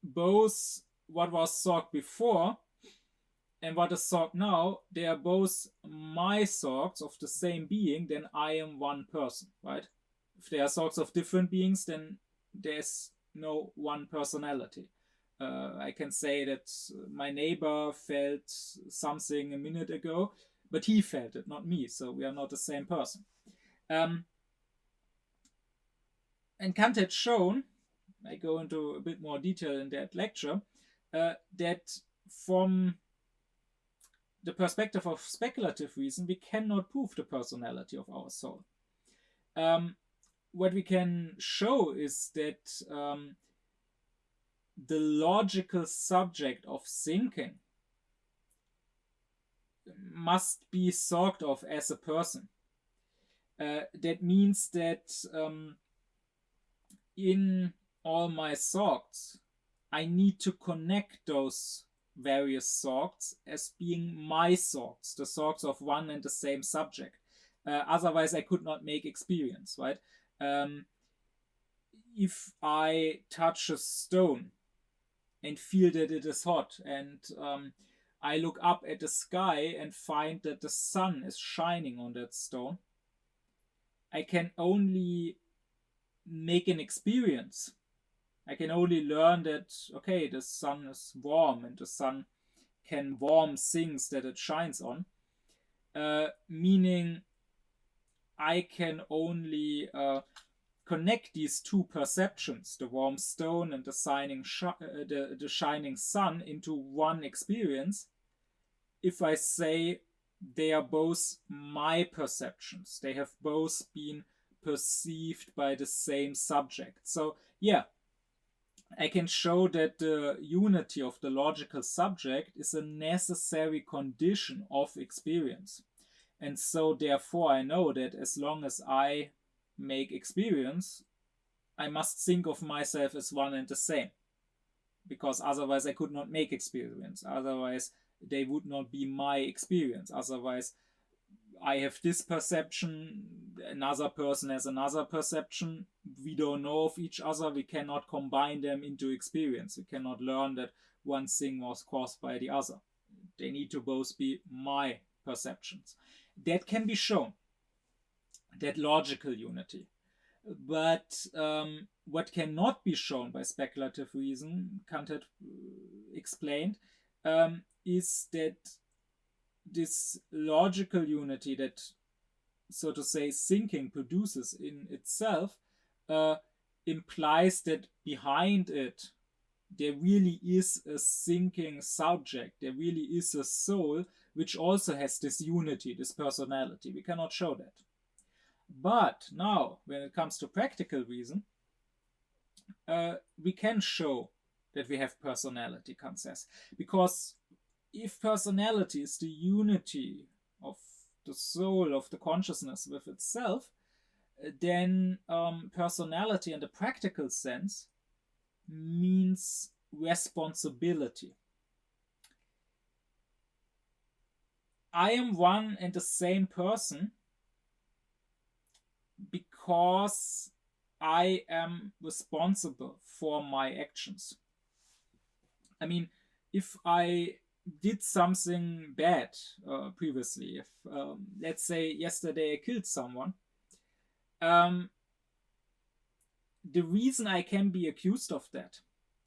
Speaker 1: both what was thought before and what is thought now, they are both my thoughts of the same being, then I am one person, right? If they are thoughts of different beings, then there's no one personality. I can say that my neighbor felt something a minute ago, but he felt it, not me, so we are not the same person. And Kant had shown, I go into a bit more detail in that lecture, that from the perspective of speculative reason, we cannot prove the personality of our soul. What we can show is that the logical subject of thinking must be thought of as a person. That means that in all my thoughts, I need to connect those various thoughts as being my thoughts, the thoughts of one and the same subject. Otherwise, I could not make experience, right? If I touch a stone and feel that it is hot, and I look up at the sky and find that the sun is shining on that stone, I can only make an experience. I can only learn that, okay, the sun is warm and the sun can warm things that it shines on. Meaning I can only connect these two perceptions, the warm stone and the shining sun, into one experience if I say they are both my perceptions. They have both been perceived by the same subject. So, yeah, I can show that the unity of the logical subject is a necessary condition of experience. And so, therefore, I know that as long as I make experience, I must think of myself as one and the same. Because otherwise I could not make experience. Otherwise, they would not be my experience. Otherwise, I have this perception, another person has another perception. We don't know of each other. We cannot combine them into experience. We cannot learn that one thing was caused by the other. They need to both be my perceptions. That can be shown, that logical unity. But what cannot be shown by speculative reason, Kant had explained, is that this logical unity that, so to say, thinking produces in itself implies that behind it there really is a thinking subject, there really is a soul which also has this unity, this personality. We cannot show that. But now, when it comes to practical reason, we can show that we have personality, Kant says. Because if personality is the unity of the soul, of the consciousness with itself, then personality in the practical sense means responsibility. I am one and the same person because I am responsible for my actions. I mean, if I did something bad previously, if let's say yesterday I killed someone, the reason I can be accused of that,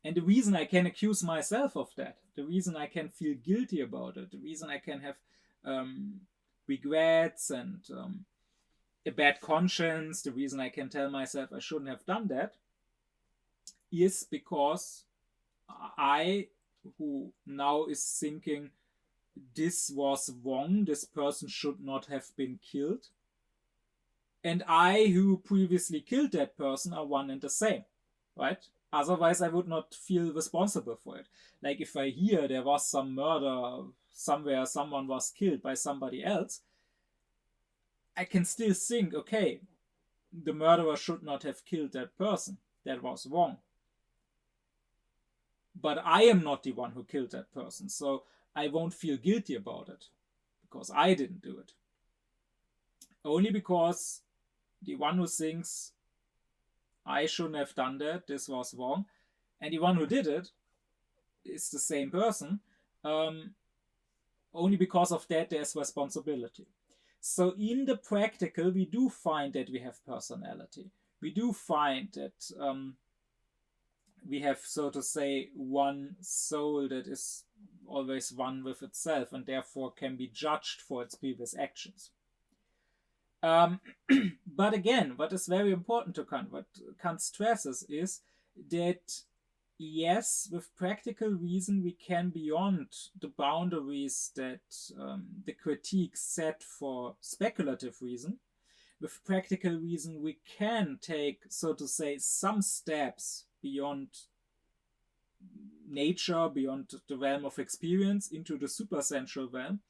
Speaker 1: and the reason I can accuse myself of that, the reason I can feel guilty about it, the reason I can have regrets and a bad conscience, the reason I can tell myself I shouldn't have done that, is because I, who now is thinking this was wrong, this person should not have been killed, and I, who previously killed that person, are one and the same, right? Otherwise I would not feel responsible for it. Like if I hear there was some murder somewhere, someone was killed by somebody else, I can still think, okay, the murderer should not have killed that person, that was wrong. But I am not the one who killed that person, so I won't feel guilty about it because I didn't do it. Only because the one who thinks I shouldn't have done that, this was wrong, and the one who did it is the same person, only because of that there's responsibility. So in the practical, we do find that we have personality. We do find that we have, so to say, one soul that is always one with itself and therefore can be judged for its previous actions. But again, what is very important to Kant, what Kant stresses, is that yes, with practical reason we can beyond the boundaries that the critique set for speculative reason. With practical reason we can take, so to say, some steps beyond nature, beyond the realm of experience, into the supersensual realm,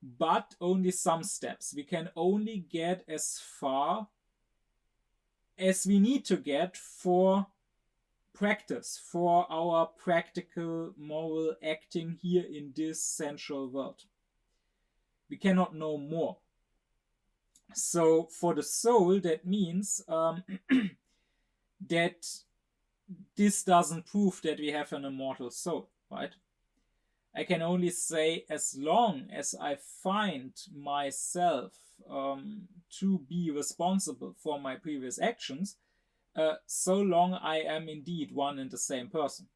Speaker 1: but only some steps. We can only get as far as we need to get for practice, for our practical moral acting here in this sensual world. We cannot know more. So for the soul, that means that this doesn't prove that we have an immortal soul, right? I can only say, as long as I find myself to be responsible for my previous actions, so long I am indeed one and the same person.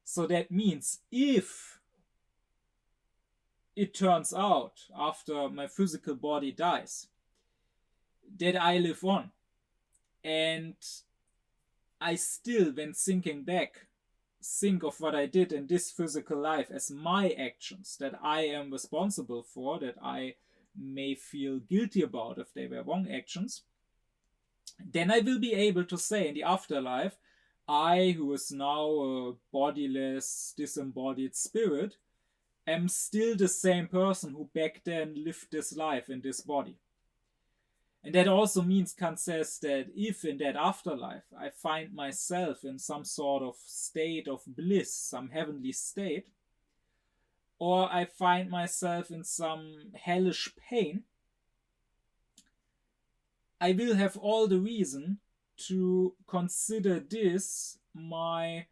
Speaker 1: So that means if it turns out after my physical body dies that I live on, and I still, when thinking back, think of what I did in this physical life as my actions that I am responsible for, that I may feel guilty about if they were wrong actions, then I will be able to say in the afterlife, I, who is now a bodiless, disembodied spirit, am still the same person who back then lived this life in this body. And that also means, Kant says, that if in that afterlife I find myself in some sort of state of bliss, some heavenly state, or I find myself in some hellish pain, I will have all the reason to consider this my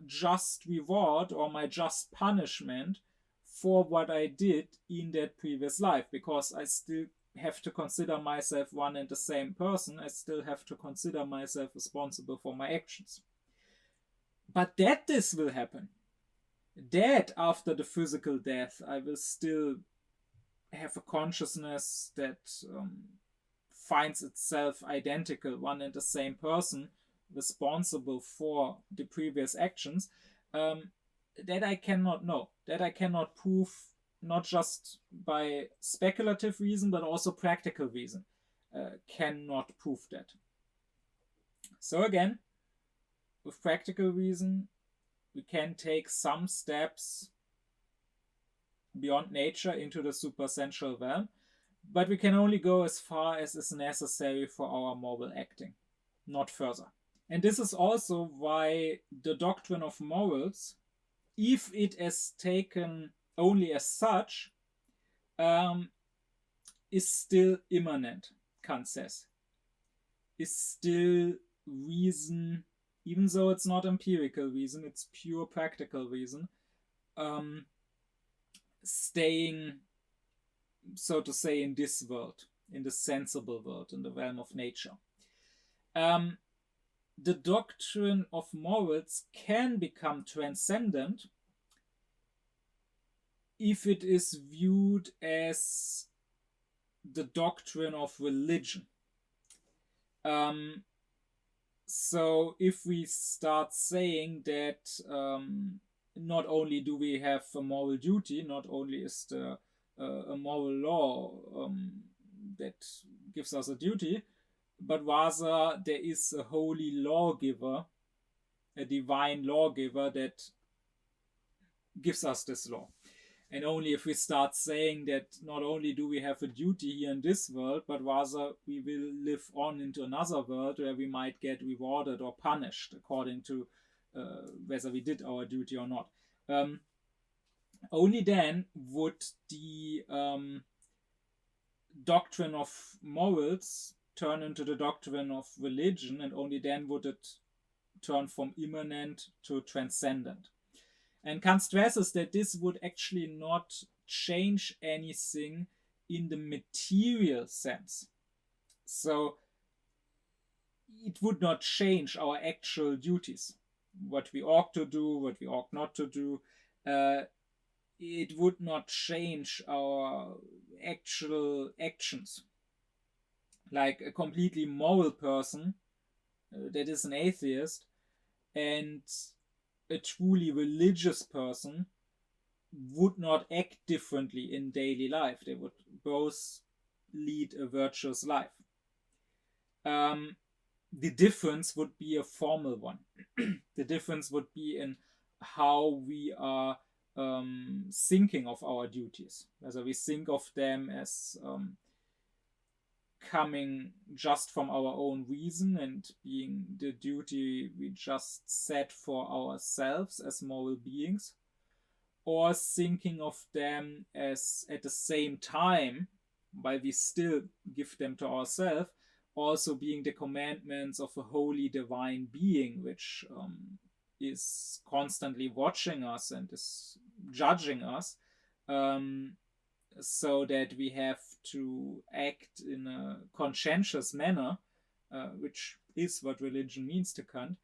Speaker 1: just reward or my just punishment for what I did in that previous life, because I still have to consider myself one and the same person. I still have to consider myself responsible for my actions. But that this will happen, that after the physical death, I will still have a consciousness that finds itself identical, one and the same person, responsible for the previous actions, that I cannot know, that I cannot prove, not just by speculative reason, but also practical reason, cannot prove that. So again, with practical reason, we can take some steps beyond nature into the supersensual realm, but we can only go as far as is necessary for our moral acting, not further. And this is also why the doctrine of morals, if it is taken only as such, is still immanent, Kant says. Is still reason, even though it's not empirical reason, it's pure practical reason, staying, so to say, in this world, in the sensible world, in the realm of nature. The doctrine of morals can become transcendent if it is viewed as the doctrine of religion. So if we start saying that not only do we have a moral duty, not only is there a moral law that gives us a duty, but rather there is a holy lawgiver, a divine lawgiver that gives us this law. And only if we start saying that not only do we have a duty here in this world, but rather we will live on into another world where we might get rewarded or punished according to whether we did our duty or not. Only then would the doctrine of morals turn into the doctrine of religion, and only then would it turn from immanent to transcendent. And Kant stresses that this would actually not change anything in the material sense. So it would not change our actual duties, what we ought to do, what we ought not to do. It would not change our actual actions. Like a completely moral person that is an atheist and a truly religious person would not act differently in daily life. They would both lead a virtuous life. The difference would be a formal one. The difference would be in how we are thinking of our duties, whether we think of them as coming just from our own reason and being the duty we just set for ourselves as moral beings, or thinking of them as at the same time, while we still give them to ourselves, also being the commandments of a holy divine being which is constantly watching us and is judging us, so that we have to act in a conscientious manner, which is what religion means to Kant.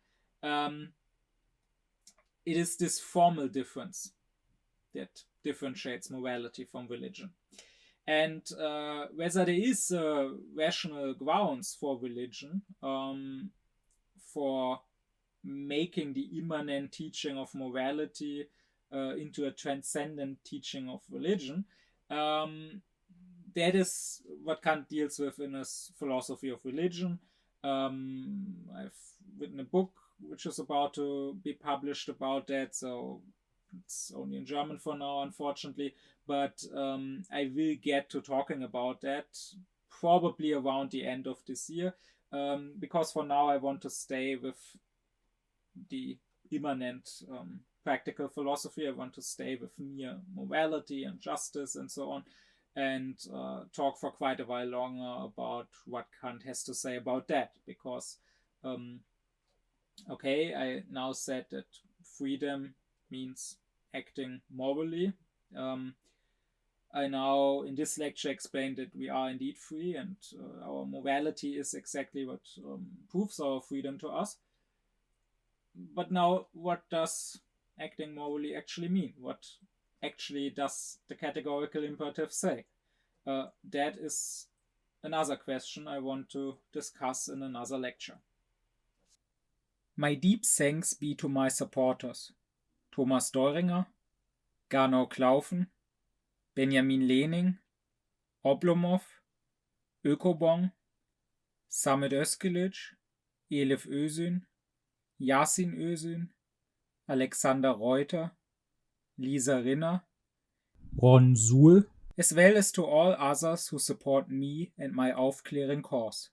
Speaker 1: It is this formal difference that differentiates morality from religion. And whether there is rational grounds for religion, for making the immanent teaching of morality into a transcendent teaching of religion, that is what Kant deals with in his philosophy of religion. I've written a book which is about to be published about that, so it's only in German for now, unfortunately, but I will get to talking about that probably around the end of this year, because for now I want to stay with the immanent practical philosophy. I want to stay with mere morality and justice and so on, and talk for quite a while longer about what Kant has to say about that, because okay, I now said that freedom means acting morally. I now, in this lecture, explained that we are indeed free, and our morality is exactly what proves our freedom to us. But now, what does acting morally actually mean? What actually does the categorical imperative say? That is another question I want to discuss in another lecture. My deep thanks be to my supporters: Thomas Doringer, Gernot Klaufen, Benjamin Lehning, Oblomov, Ökobong, Samet Özkilic, Elif Özün, Yasin Özün, Alexander Reuter, Lisa Rinner, Ron Suhl, as well as to all others who support me and my aufkläring cause.